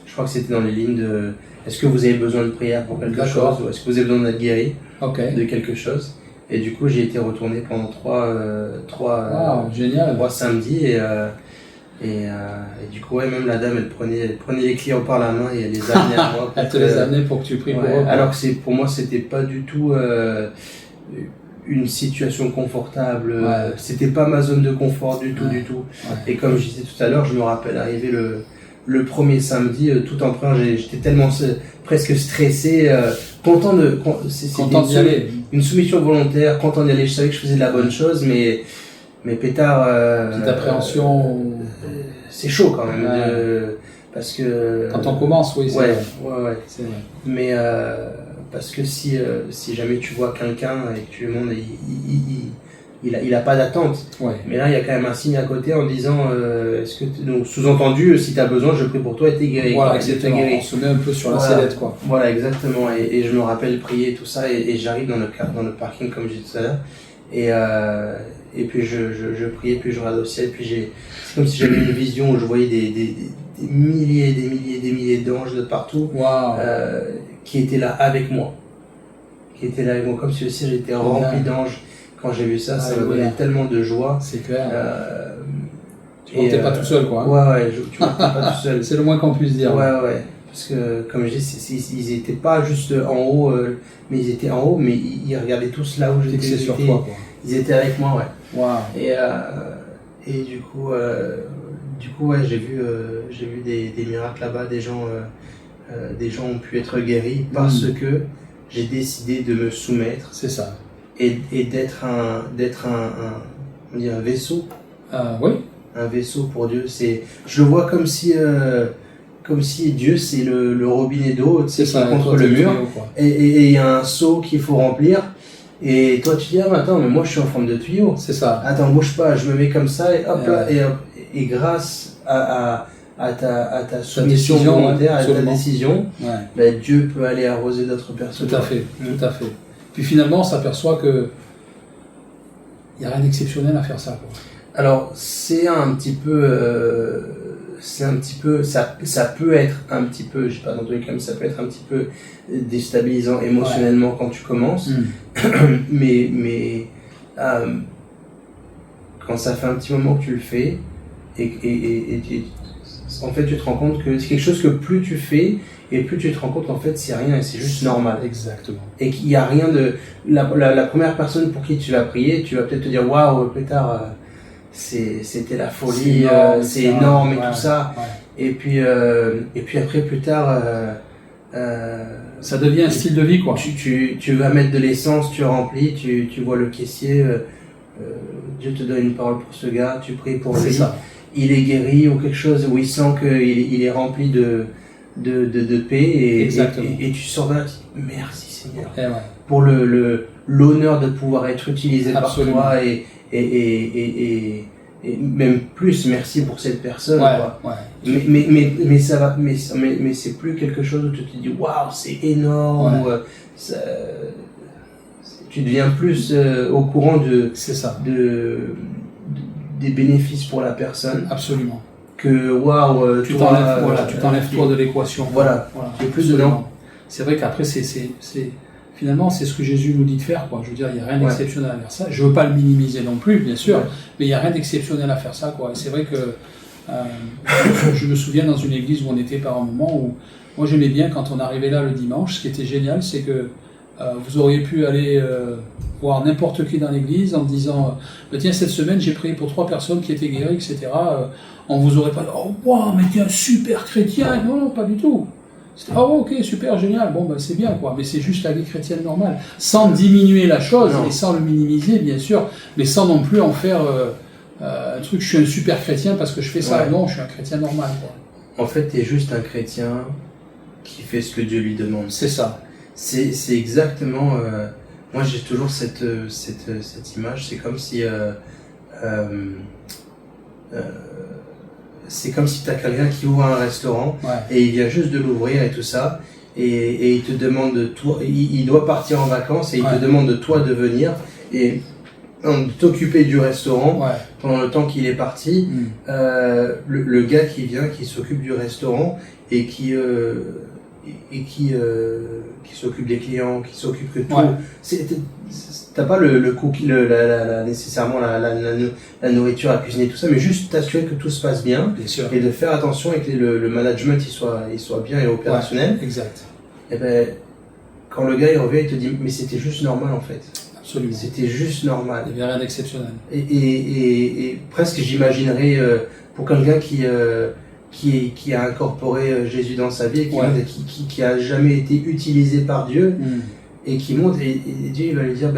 [SPEAKER 2] je crois que c'était dans les lignes de est-ce que vous avez besoin de prière pour quelque chose, ou est-ce que vous avez besoin d'être guéri de quelque chose. Et du coup j'ai été retourné pendant 3 samedis, et du coup même la dame elle prenait les clients par la main et elle les amenait à moi.
[SPEAKER 1] Elle te les amenait pour que tu pries pour eux.
[SPEAKER 2] Alors que pour moi c'était pas du tout une situation confortable.
[SPEAKER 1] Ouais.
[SPEAKER 2] C'était pas ma zone de confort du tout,
[SPEAKER 1] Ouais.
[SPEAKER 2] du tout.
[SPEAKER 1] Ouais.
[SPEAKER 2] Et comme je disais tout à l'heure, je me rappelle arriver le premier samedi, tout en train, j'étais tellement presque stressé, content
[SPEAKER 1] Content d'y aller.
[SPEAKER 2] une soumission volontaire, content d'y aller. Je savais que je faisais de la bonne chose, mais pétard.
[SPEAKER 1] Petite appréhension.
[SPEAKER 2] C'est chaud quand même,
[SPEAKER 1] Ouais.
[SPEAKER 2] parce que.
[SPEAKER 1] Quand on commence, oui, c'est
[SPEAKER 2] Ouais,
[SPEAKER 1] vrai.
[SPEAKER 2] ouais.
[SPEAKER 1] C'est vrai.
[SPEAKER 2] Mais parce que si jamais tu vois quelqu'un et que tu lui demandes, il a pas d'attente.
[SPEAKER 1] Ouais.
[SPEAKER 2] Mais là, il y a quand même un signe à côté en disant, est-ce que donc sous-entendu, si tu as besoin, je prie pour toi et t'es guéri.
[SPEAKER 1] Voilà,
[SPEAKER 2] quoi, t'es
[SPEAKER 1] exactement.
[SPEAKER 2] guéri.
[SPEAKER 1] On se met un peu sur la
[SPEAKER 2] Voilà.
[SPEAKER 1] sellette, quoi.
[SPEAKER 2] Voilà, exactement. Et je me rappelle prier tout ça et j'arrive dans le parking comme j'ai dit tout à l'heure et puis je priais, puis je regardais au ciel, puis c'est comme si j'avais une vision où je voyais des milliers d'anges de partout.
[SPEAKER 1] Waouh.
[SPEAKER 2] Qui était là avec moi. Comme si le ciel était rempli d'anges. Quand j'ai vu ça, ça m'a donné tellement de joie.
[SPEAKER 1] C'est clair. Tu
[SPEAKER 2] et,
[SPEAKER 1] montais pas tout seul, quoi. Hein.
[SPEAKER 2] Ouais, tu montais pas tout seul.
[SPEAKER 1] C'est le moins qu'on puisse dire.
[SPEAKER 2] Ouais. Parce que, comme je dis, ils étaient pas juste en haut, mais ils étaient en haut, mais ils regardaient tous là où j'étais.
[SPEAKER 1] Fixé sur toi, quoi.
[SPEAKER 2] Ils étaient avec moi, ouais.
[SPEAKER 1] Waouh.
[SPEAKER 2] Et du coup, ouais, j'ai vu des miracles là-bas, des gens ont pu être guéris parce que j'ai décidé de me soumettre.
[SPEAKER 1] C'est ça.
[SPEAKER 2] Et d'être un vaisseau.
[SPEAKER 1] Oui.
[SPEAKER 2] Un vaisseau pour Dieu. Je le vois comme si Dieu c'est le robinet d'eau, tu sais, qui est contre le mur. Et il y a un seau qu'il faut remplir. Et toi tu dis, ah mais attends, mais moi je suis en forme de tuyau.
[SPEAKER 1] C'est ça.
[SPEAKER 2] Attends, bouge pas, je me mets comme ça et hop là, et grâce à ta soumission volontaire, à ta décision, ben, Dieu peut aller arroser d'autres personnes.
[SPEAKER 1] Tout à fait. Puis finalement, on s'aperçoit que il n'y a rien d'exceptionnel à faire ça, quoi.
[SPEAKER 2] Alors, c'est un petit peu, ça peut être un petit peu, je sais pas dans tous les cas, mais ça peut être un petit peu déstabilisant émotionnellement quand tu commences. Mais quand ça fait un petit moment que tu le fais, et en fait, tu te rends compte que c'est quelque chose que plus tu fais, et plus tu te rends compte qu'en fait, c'est rien, et c'est juste normal.
[SPEAKER 1] Exactement. Et
[SPEAKER 2] qu'il n'y a rien de... La première personne pour qui tu vas prier, tu vas peut-être te dire, waouh, plus tard, c'était la folie, c'est énorme et tout ça. Ouais. Et puis après, plus tard...
[SPEAKER 1] ça devient un style de vie, quoi.
[SPEAKER 2] Tu vas mettre de l'essence, tu remplis, tu vois le caissier, Dieu te donne une parole pour ce gars, tu pries pour lui. Ça. Il est guéri ou quelque chose où il sent qu'il est rempli de paix et tu sors de là, tu dis merci Seigneur pour l'honneur de pouvoir être utilisé
[SPEAKER 1] Absolument.
[SPEAKER 2] par toi et même plus merci pour cette personne. Mais ça va, mais c'est plus quelque chose où tu te dis waouh c'est énorme. Tu deviens plus au courant des bénéfices pour la personne.
[SPEAKER 1] Absolument.
[SPEAKER 2] Que waouh,
[SPEAKER 1] tu t'enlèves toi de l'équation.
[SPEAKER 2] Voilà.
[SPEAKER 1] Tu es plus dedans. C'est vrai qu'après finalement c'est ce que Jésus nous dit de faire, quoi. Je veux dire, il n'y a rien d'exceptionnel à faire ça. Je veux pas le minimiser non plus, bien sûr, mais il n'y a rien d'exceptionnel à faire ça, quoi. Et c'est vrai que je me souviens dans une église où on était par un moment où moi j'aimais bien quand on arrivait là le dimanche. Ce qui était génial, c'est que vous auriez pu aller voir n'importe qui dans l'église en me disant tiens, cette semaine j'ai prié pour 3 personnes qui étaient guéries, etc. On vous aurait pas dit oh wow, mais t'es un super chrétien. Non, pas du tout. C'était oh ok, super, génial, bon ben c'est bien, quoi. Mais c'est juste la vie chrétienne normale, sans diminuer la chose et sans le minimiser, bien sûr, mais sans non plus en faire un truc je suis un super chrétien parce que je fais ça. Non, je suis un chrétien normal, quoi.
[SPEAKER 2] En fait, t'es juste un chrétien qui fait ce que Dieu lui demande.
[SPEAKER 1] C'est ça.
[SPEAKER 2] C'est exactement. Moi, j'ai toujours cette image. C'est comme si. C'est comme si tu as quelqu'un qui ouvre un restaurant et il vient juste de l'ouvrir et tout ça. Et il te demande de toi. Il doit partir en vacances et il te demande de toi de venir et de t'occuper du restaurant pendant le temps qu'il est parti. Le gars qui vient, qui s'occupe du restaurant et qui s'occupe des clients, qui s'occupe que tout. T'as pas le cookie, nécessairement la nourriture à cuisiner, tout ça, mais juste t'assurer que tout se passe bien et de faire attention et que le management il soit bien et opérationnel.
[SPEAKER 1] Exact.
[SPEAKER 2] Et ben, quand le gars il revient, il te dit mais c'était juste normal en fait.
[SPEAKER 1] Absolument.
[SPEAKER 2] C'était juste normal.
[SPEAKER 1] Il n'y avait rien d'exceptionnel.
[SPEAKER 2] Et presque j'imaginerais pour quelqu'un qui a incorporé Jésus dans sa vie et qui a jamais été utilisé par Dieu et qui monte et Dieu il va lui dire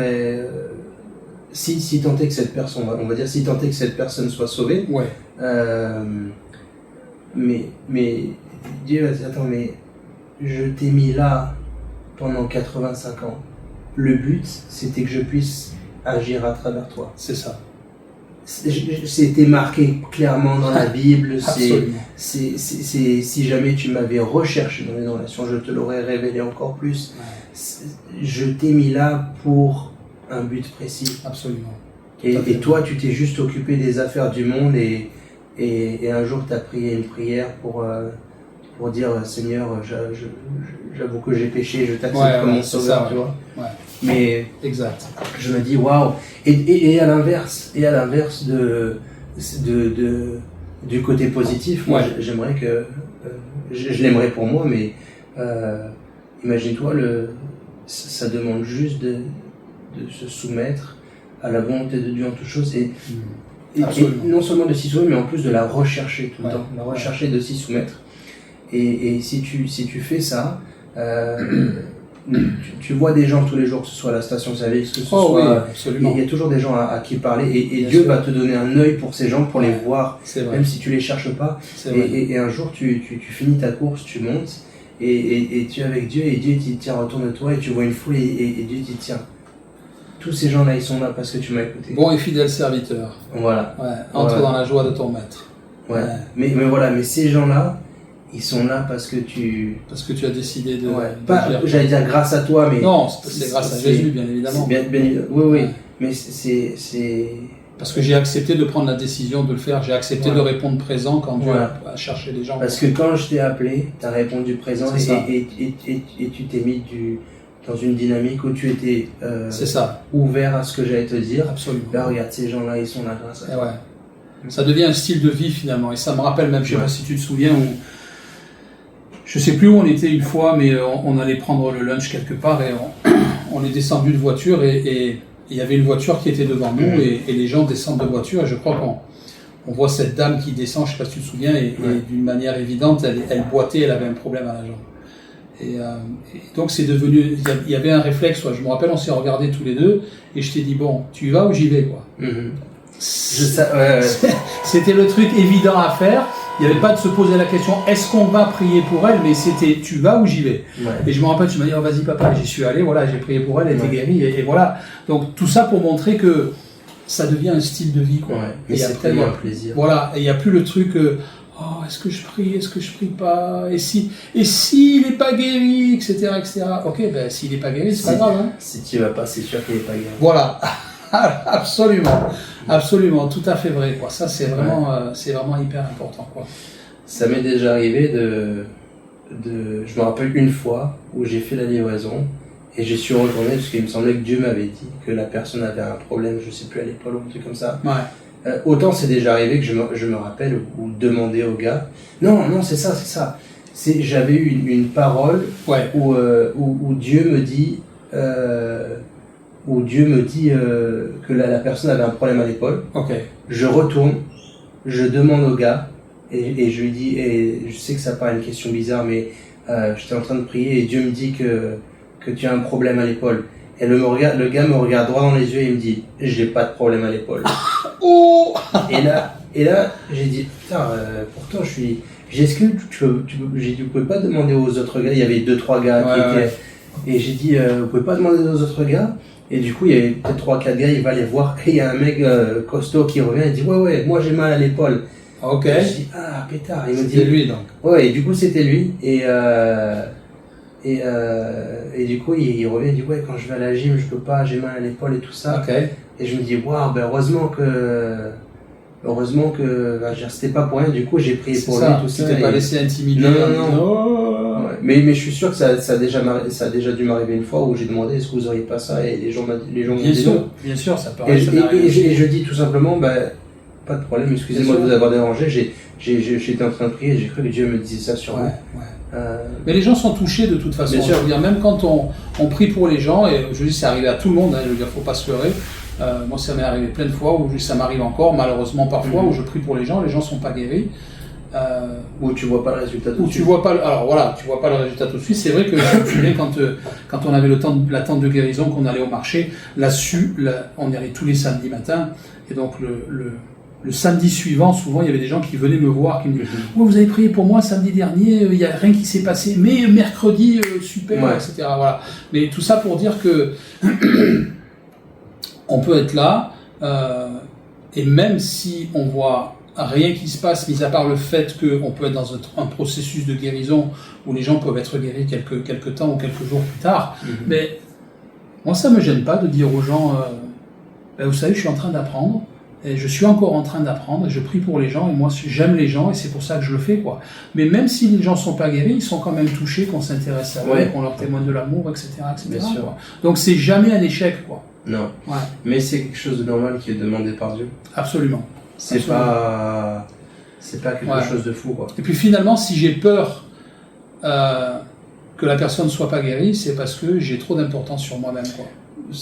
[SPEAKER 2] si tant est que cette personne, on va dire si tant est que cette personne soit sauvée, mais Dieu va dire attends mais je t'ai mis là pendant 85 ans. Le but c'était que je puisse agir à travers toi.
[SPEAKER 1] C'est ça.
[SPEAKER 2] C'était marqué clairement dans la Bible.
[SPEAKER 1] Absolument.
[SPEAKER 2] Si jamais tu m'avais recherché dans les relations, je te l'aurais révélé encore plus. Je t'ai mis là pour un but précis.
[SPEAKER 1] Absolument.
[SPEAKER 2] Et toi, tu t'es juste occupé des affaires du monde et un jour, tu as prié une prière pour dire Seigneur, j'avoue que j'ai péché, je t'accepte comme mon sauveur, tu vois. Mais
[SPEAKER 1] exact.
[SPEAKER 2] Je me dis waouh. Et à l'inverse du côté positif, moi j'aimerais que je l'aimerais pour moi, mais imagine-toi ça demande juste de se soumettre à la volonté de Dieu en toutes choses et non seulement de s'y soumettre, mais en plus de la rechercher tout le temps, la rechercher, de s'y soumettre. Et si tu fais ça, tu vois des gens tous les jours, que ce soit à la station-service, que ce soit, il y a toujours des gens à qui parler et Dieu va te donner un œil pour ces gens, pour les voir, même si tu les cherches pas. Et un jour tu finis ta course, tu montes et tu es avec Dieu et Dieu te tient autour de toi et tu vois une foule et Dieu te dit tiens, tous ces gens-là ils sont là parce que tu m'as écouté.
[SPEAKER 1] Bon et fidèle serviteur.
[SPEAKER 2] Voilà.
[SPEAKER 1] Entre dans la joie de ton maître.
[SPEAKER 2] Mais voilà, mais ces gens-là ils sont là parce que tu
[SPEAKER 1] as décidé de...
[SPEAKER 2] j'allais dire grâce à toi, mais...
[SPEAKER 1] Non, c'est grâce à Jésus, bien évidemment.
[SPEAKER 2] Bien, oui, mais c'est...
[SPEAKER 1] Parce que j'ai accepté de prendre la décision de le faire, j'ai accepté de répondre présent quand Dieu a cherché des gens.
[SPEAKER 2] Parce que quand je t'ai appelé, tu as répondu présent et tu t'es mis dans une dynamique où tu étais ouvert à ce que j'allais te dire.
[SPEAKER 1] Absolument.
[SPEAKER 2] Là, regarde, ces gens-là, ils sont là grâce à toi.
[SPEAKER 1] Ça devient un style de vie finalement, et ça me rappelle même, je ne sais pas si tu te souviens, je sais plus où on était une fois, mais on allait prendre le lunch quelque part et on est descendu de voiture et il y avait une voiture qui était devant nous et les gens descendent de voiture et je crois qu'on voit cette dame qui descend, je sais pas si tu te souviens, et d'une manière évidente, elle boitait, elle avait un problème à la jambe. Et donc c'est devenu, il y avait un réflexe, je me rappelle, on s'est regardés tous les deux et je t'ai dit bon, tu y vas ou j'y vais quoi. C'était le truc évident à faire. Il n'y avait pas de se poser la question est-ce qu'on va prier pour elle, mais c'était tu vas ou j'y vais. Et je me rappelle, tu m'as dit oh, vas-y papa, j'y suis allé, voilà, j'ai prié pour elle, elle était guérie et voilà. Donc tout ça pour montrer que ça devient un style de vie quoi.
[SPEAKER 2] Et c'est tellement un plaisir.
[SPEAKER 1] Voilà, et il n'y a plus le truc oh est-ce que je prie pas, et si il n'est pas guéri, etc. Ok, ben s'il n'est pas guéri, c'est pas grave. Hein.
[SPEAKER 2] Si tu vas pas, c'est sûr qu'il n'est pas guéri.
[SPEAKER 1] Voilà. Absolument, tout à fait vrai quoi. Ça c'est vraiment hyper important quoi.
[SPEAKER 2] Ça m'est déjà arrivé je me rappelle une fois où j'ai fait la livraison et j'ai su retourner parce qu'il me semblait que Dieu m'avait dit que la personne avait un problème, je sais plus à l'épaule ou un truc comme ça. Autant c'est déjà arrivé que je me rappelle ou demander au gars. Non, c'est ça. J'avais eu une parole où Dieu me dit que la personne avait un problème à l'épaule. Je retourne, je demande au gars et je lui dis, et je sais que ça paraît une question bizarre, mais j'étais en train de prier et Dieu me dit que tu as un problème à l'épaule. Et le gars me regarde droit dans les yeux et il me dit, j'ai pas de problème à l'épaule. Et là, j'ai dit, putain, pourtant est-ce que j'ai dit, vous pouvez pas demander aux autres gars, il y avait 2-3 gars qui étaient, et j'ai dit, vous pouvez pas demander aux autres gars. Et du coup, il y avait peut-être 3-4 gars, il va les voir, et il y a un mec costaud qui revient et dit ouais, moi j'ai mal à l'épaule.
[SPEAKER 1] Ok.
[SPEAKER 2] Et je dis pétard. Il me dit
[SPEAKER 1] c'était lui donc.
[SPEAKER 2] Ouais, et du coup c'était lui. Et du coup il revient, il dit ouais, quand je vais à la gym, je peux pas, j'ai mal à l'épaule et tout ça. Et je me dis waouh, ben heureusement que c'était pas pour rien. Du coup j'ai prié pour lui tout ça.
[SPEAKER 1] Tu t'es pas laissé intimider.
[SPEAKER 2] Non. Mais je suis sûr que ça a déjà dû m'arriver une fois où j'ai demandé est-ce que vous auriez pas ça et les gens m'ont dit non.
[SPEAKER 1] Bien sûr, ça paraît.
[SPEAKER 2] Et je dis tout simplement pas de problème, excusez-moi de vous avoir dérangé, j'étais en train de prier et j'ai cru que Dieu me disait ça sur vous.
[SPEAKER 1] Mais les gens sont touchés de toute façon.
[SPEAKER 2] Bien sûr.
[SPEAKER 1] Je veux dire, même quand on prie pour les gens, et je dis c'est arrivé à tout le monde, hein, je veux dire, faut pas se leurrer. Moi, ça m'est arrivé plein de fois, ou ça m'arrive encore, malheureusement parfois, où je prie pour les gens sont pas guéris.
[SPEAKER 2] Où tu vois pas le résultat tout de suite.
[SPEAKER 1] Tu vois pas le résultat tout de suite. C'est vrai que je me souviens quand on avait la tente de guérison, qu'on allait au marché, on y allait tous les samedis matins, et donc le samedi suivant, souvent il y avait des gens qui venaient me voir, qui me disaient « vous avez prié pour moi samedi dernier, il n'y a rien qui s'est passé, mais mercredi, super, etc. » Voilà. Mais tout ça pour dire que on peut être là, et même si on voit rien qui se passe, mis à part le fait qu'on peut être dans un processus de guérison où les gens peuvent être guéris quelques temps ou quelques jours plus tard. Mais moi, ça ne me gêne pas de dire aux gens, vous savez, je suis en train d'apprendre, et je suis encore en train d'apprendre, et je prie pour les gens, et moi, j'aime les gens, et c'est pour ça que je le fais, quoi. Mais même si les gens ne sont pas guéris, ils sont quand même touchés, qu'on s'intéresse à eux, qu'on leur témoigne de l'amour, etc.
[SPEAKER 2] Bien sûr.
[SPEAKER 1] Quoi. Donc, c'est jamais un échec, quoi.
[SPEAKER 2] Non.
[SPEAKER 1] Ouais.
[SPEAKER 2] Mais c'est quelque chose de normal qui est demandé par Dieu.
[SPEAKER 1] Absolument.
[SPEAKER 2] C'est pas quelque chose de fou, quoi.
[SPEAKER 1] Et puis finalement, si j'ai peur que la personne ne soit pas guérie, c'est parce que j'ai trop d'importance sur moi-même, quoi.
[SPEAKER 2] On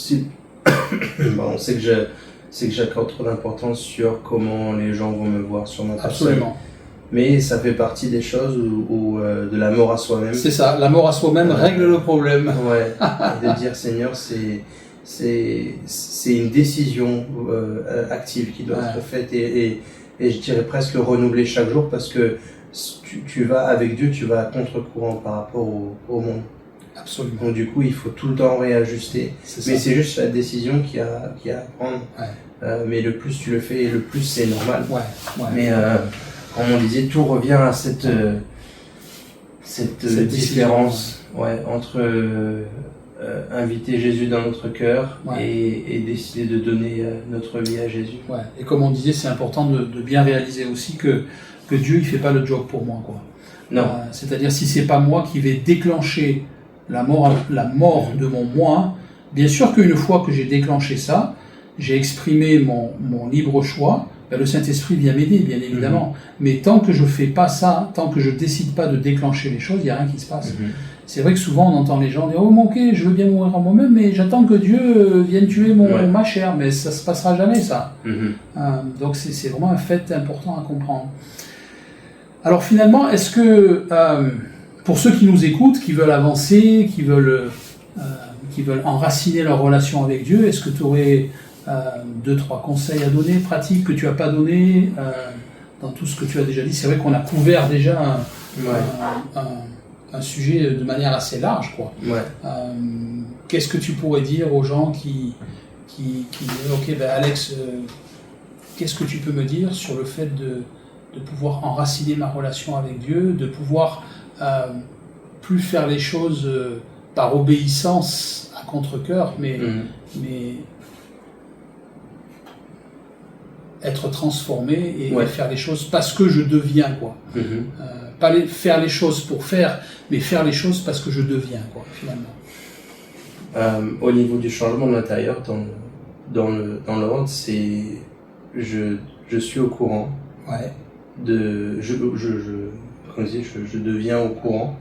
[SPEAKER 2] sait que j'accorde trop d'importance sur comment les gens vont me voir sur ma personne.
[SPEAKER 1] Absolument.
[SPEAKER 2] Mais ça fait partie des choses où de la mort à soi-même.
[SPEAKER 1] C'est ça, la mort à soi-même règle le problème.
[SPEAKER 2] Ouais, et de dire Seigneur, c'est une décision active qui doit être faite et je dirais presque renouvelée chaque jour parce que tu vas avec Dieu, tu vas à contre-courant par rapport au monde.
[SPEAKER 1] Absolument.
[SPEAKER 2] Donc du coup, il faut tout le temps réajuster. Mais c'est juste la décision qu'il y a à prendre. Mais le plus tu le fais, le plus c'est normal. Mais comme on disait, tout revient à cette différence entre inviter Jésus dans notre cœur et décider de donner notre vie à Jésus.
[SPEAKER 1] Et comme on disait, c'est important de bien réaliser aussi que Dieu il fait pas le job pour moi, quoi.
[SPEAKER 2] Non.
[SPEAKER 1] C'est-à-dire si c'est pas moi qui vais déclencher la mort de mon moi, bien sûr qu'une fois que j'ai déclenché ça, j'ai exprimé mon libre choix, le Saint-Esprit vient m'aider, bien évidemment. Mais tant que je fais pas ça, tant que je décide pas de déclencher les choses, il n'y a rien qui se passe. C'est vrai que souvent on entend les gens dire « Oh, ok, je veux bien mourir en moi-même, mais j'attends que Dieu vienne tuer ma chair. » Mais ça se passera jamais, ça. Donc c'est vraiment un fait important à comprendre. Alors finalement, est-ce que, pour ceux qui nous écoutent, qui veulent avancer, qui veulent enraciner leur relation avec Dieu, est-ce que tu aurais 2-3 conseils à donner, pratiques, que tu n'as pas donné dans tout ce que tu as déjà dit? C'est vrai qu'on a couvert déjà un sujet de manière assez large, quoi. Qu'est-ce que tu pourrais dire aux gens qui disent « Ok, Alex, qu'est-ce que tu peux me dire sur le fait de pouvoir enraciner ma relation avec Dieu, de pouvoir plus faire les choses par obéissance à contre-cœur, mais être transformé et faire les choses parce que je deviens, quoi. Pas faire les choses pour faire, mais faire les choses parce que je deviens, quoi, finalement.
[SPEAKER 2] Au niveau du changement de l'intérieur dans le monde, c'est je suis au courant. Je deviens au courant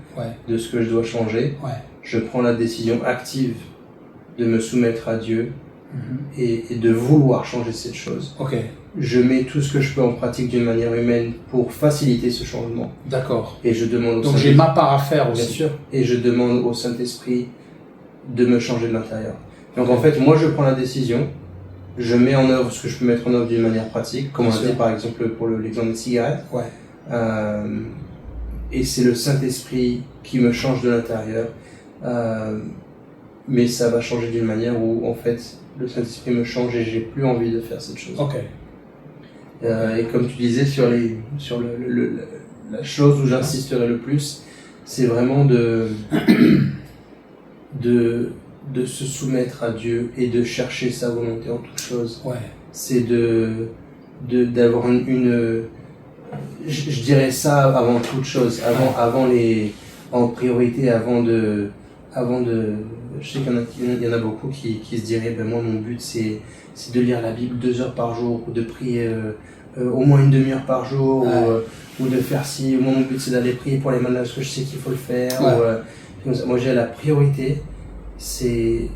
[SPEAKER 2] de ce que je dois changer. Je prends la décision active de me soumettre à Dieu et de vouloir changer cette chose. Je mets tout ce que je peux en pratique d'une manière humaine pour faciliter ce changement.
[SPEAKER 1] D'accord.
[SPEAKER 2] Et je demande
[SPEAKER 1] donc j'ai ma part à faire aussi.
[SPEAKER 2] Bien sûr. Et je demande au Saint-Esprit de me changer de l'intérieur. Donc en fait, moi je prends la décision, je mets en œuvre ce que je peux mettre en œuvre d'une manière pratique, comme on a dit par exemple pour l'exemple des cigarettes. Et c'est le Saint-Esprit qui me change de l'intérieur. Mais ça va changer d'une manière où en fait le Saint-Esprit me change et j'ai plus envie de faire cette chose. Et comme tu disais sur la chose où j'insisterai le plus, c'est vraiment de se soumettre à Dieu et de chercher sa volonté en toute chose. C'est d'avoir je dirais ça avant toute chose, en priorité, avant de, je sais qu'il y en a beaucoup qui se diraient, moi mon but c'est de lire la Bible 2 heures par jour, ou de prier au moins une demi-heure par jour, ou de faire ci. Moi, mon but, c'est d'aller prier pour les malades parce que je sais qu'il faut le faire.
[SPEAKER 1] Ouais.
[SPEAKER 2] Moi, j'ai la priorité, c'est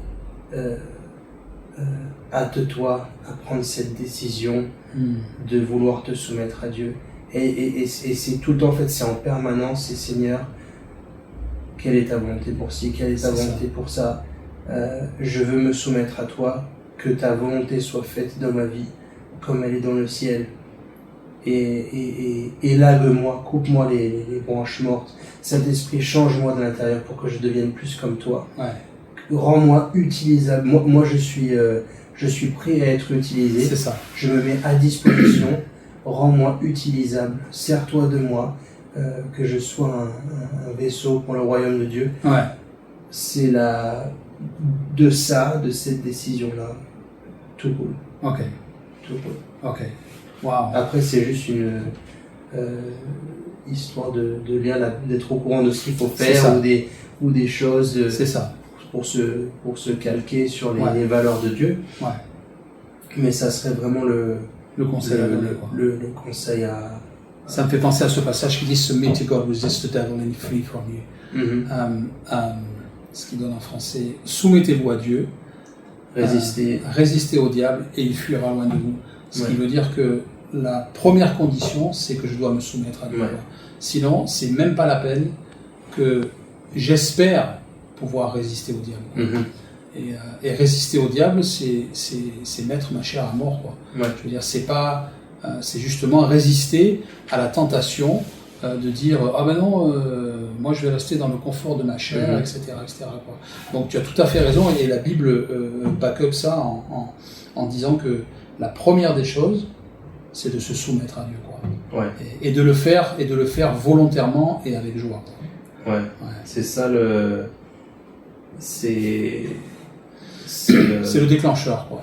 [SPEAKER 2] hâte-toi à prendre cette décision de vouloir te soumettre à Dieu. Et c'est tout le temps, en fait, c'est en permanence, c'est Seigneur, quelle est ta volonté pour ci, quelle est ta volonté pour ça. Je veux me soumettre à toi, que ta volonté soit faite dans ma vie, comme elle est dans le ciel. Et lave-moi, coupe-moi les branches mortes. Saint-Esprit, change-moi de l'intérieur pour que je devienne plus comme toi.
[SPEAKER 1] Ouais.
[SPEAKER 2] Rends-moi utilisable. Moi je suis prêt à être utilisé.
[SPEAKER 1] C'est ça.
[SPEAKER 2] Je me mets à disposition. Rends-moi utilisable. Sers-toi de moi. Que je sois un vaisseau pour le royaume de Dieu.
[SPEAKER 1] Ouais.
[SPEAKER 2] C'est de cette décision-là. Tout cool.
[SPEAKER 1] Ok.
[SPEAKER 2] Tout cool.
[SPEAKER 1] Ok. Wow.
[SPEAKER 2] Après, c'est juste une histoire de lire, d'être au courant de ce qu'il faut faire ou des choses
[SPEAKER 1] C'est ça.
[SPEAKER 2] pour se calquer sur les
[SPEAKER 1] Ouais.
[SPEAKER 2] valeurs de Dieu.
[SPEAKER 1] Ouais.
[SPEAKER 2] Mais ça serait vraiment le
[SPEAKER 1] conseil à donner, quoi.
[SPEAKER 2] le conseil à...
[SPEAKER 1] Ça me fait penser à ce passage qui dit Submit to God, resist the devil and flee from you. Ce qui donne en français soumettez-vous à Dieu, résistez au diable et il fuira loin de vous. Ce qui veut dire que la première condition, c'est que je dois me soumettre à Dieu.
[SPEAKER 2] Ouais.
[SPEAKER 1] Sinon, c'est même pas la peine que j'espère pouvoir résister au diable. Et résister au diable, c'est mettre ma chair à mort, quoi.
[SPEAKER 2] Ouais.
[SPEAKER 1] Je veux dire, c'est justement résister à la tentation de dire ah ben non, moi je vais rester dans le confort de ma chair, etc., quoi. Donc tu as tout à fait raison et la Bible back up ça en disant que la première des choses, c'est de se soumettre à Dieu, quoi.
[SPEAKER 2] Ouais.
[SPEAKER 1] Et de le faire volontairement et avec joie, quoi.
[SPEAKER 2] Ouais. C'est ça c'est
[SPEAKER 1] le déclencheur, quoi.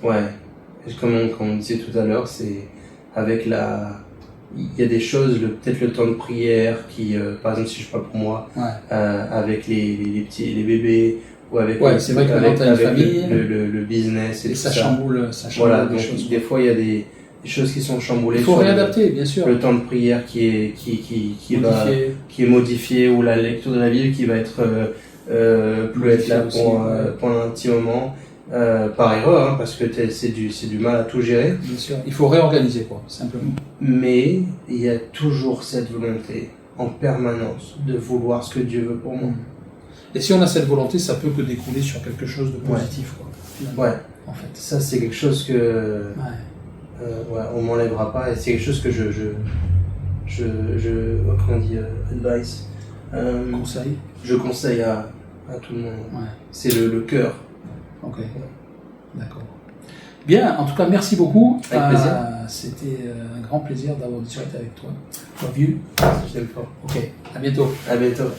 [SPEAKER 2] Ouais. Et comme on disait tout à l'heure, c'est avec il y a des choses, peut-être le temps de prière qui, par exemple, si je parle pour moi, avec les bébés, ou avec,
[SPEAKER 1] c'est vrai que maintenant t'as une famille,
[SPEAKER 2] le business et tout
[SPEAKER 1] ça chamboule
[SPEAKER 2] voilà,
[SPEAKER 1] des
[SPEAKER 2] donc
[SPEAKER 1] choses.
[SPEAKER 2] des fois il y a des choses qui sont chamboulées.
[SPEAKER 1] Il faut réadapter, bien sûr.
[SPEAKER 2] Le temps de prière qui est modifié, ou la lecture de la Bible qui va être plus être là pendant un petit moment. Par erreur, hein, parce que c'est du mal à tout gérer.
[SPEAKER 1] Bien sûr, il faut réorganiser, quoi, simplement.
[SPEAKER 2] Mais il y a toujours cette volonté en permanence de vouloir ce que Dieu veut pour moi.
[SPEAKER 1] Et si on a cette volonté, ça peut que découler sur quelque chose de positif, quoi. Finalement, en fait.
[SPEAKER 2] Ça c'est quelque chose que on m'enlèvera pas, et c'est quelque chose que comment on dit, advice.
[SPEAKER 1] Conseil.
[SPEAKER 2] Je conseille à tout le monde.
[SPEAKER 1] Ouais.
[SPEAKER 2] C'est le cœur.
[SPEAKER 1] Ok, d'accord. Bien, en tout cas, merci beaucoup.
[SPEAKER 2] Avec plaisir.
[SPEAKER 1] C'était un grand plaisir d'avoir discuté avec toi. Love you.
[SPEAKER 2] Je t'aime fort.
[SPEAKER 1] Ok, à bientôt.
[SPEAKER 2] À bientôt.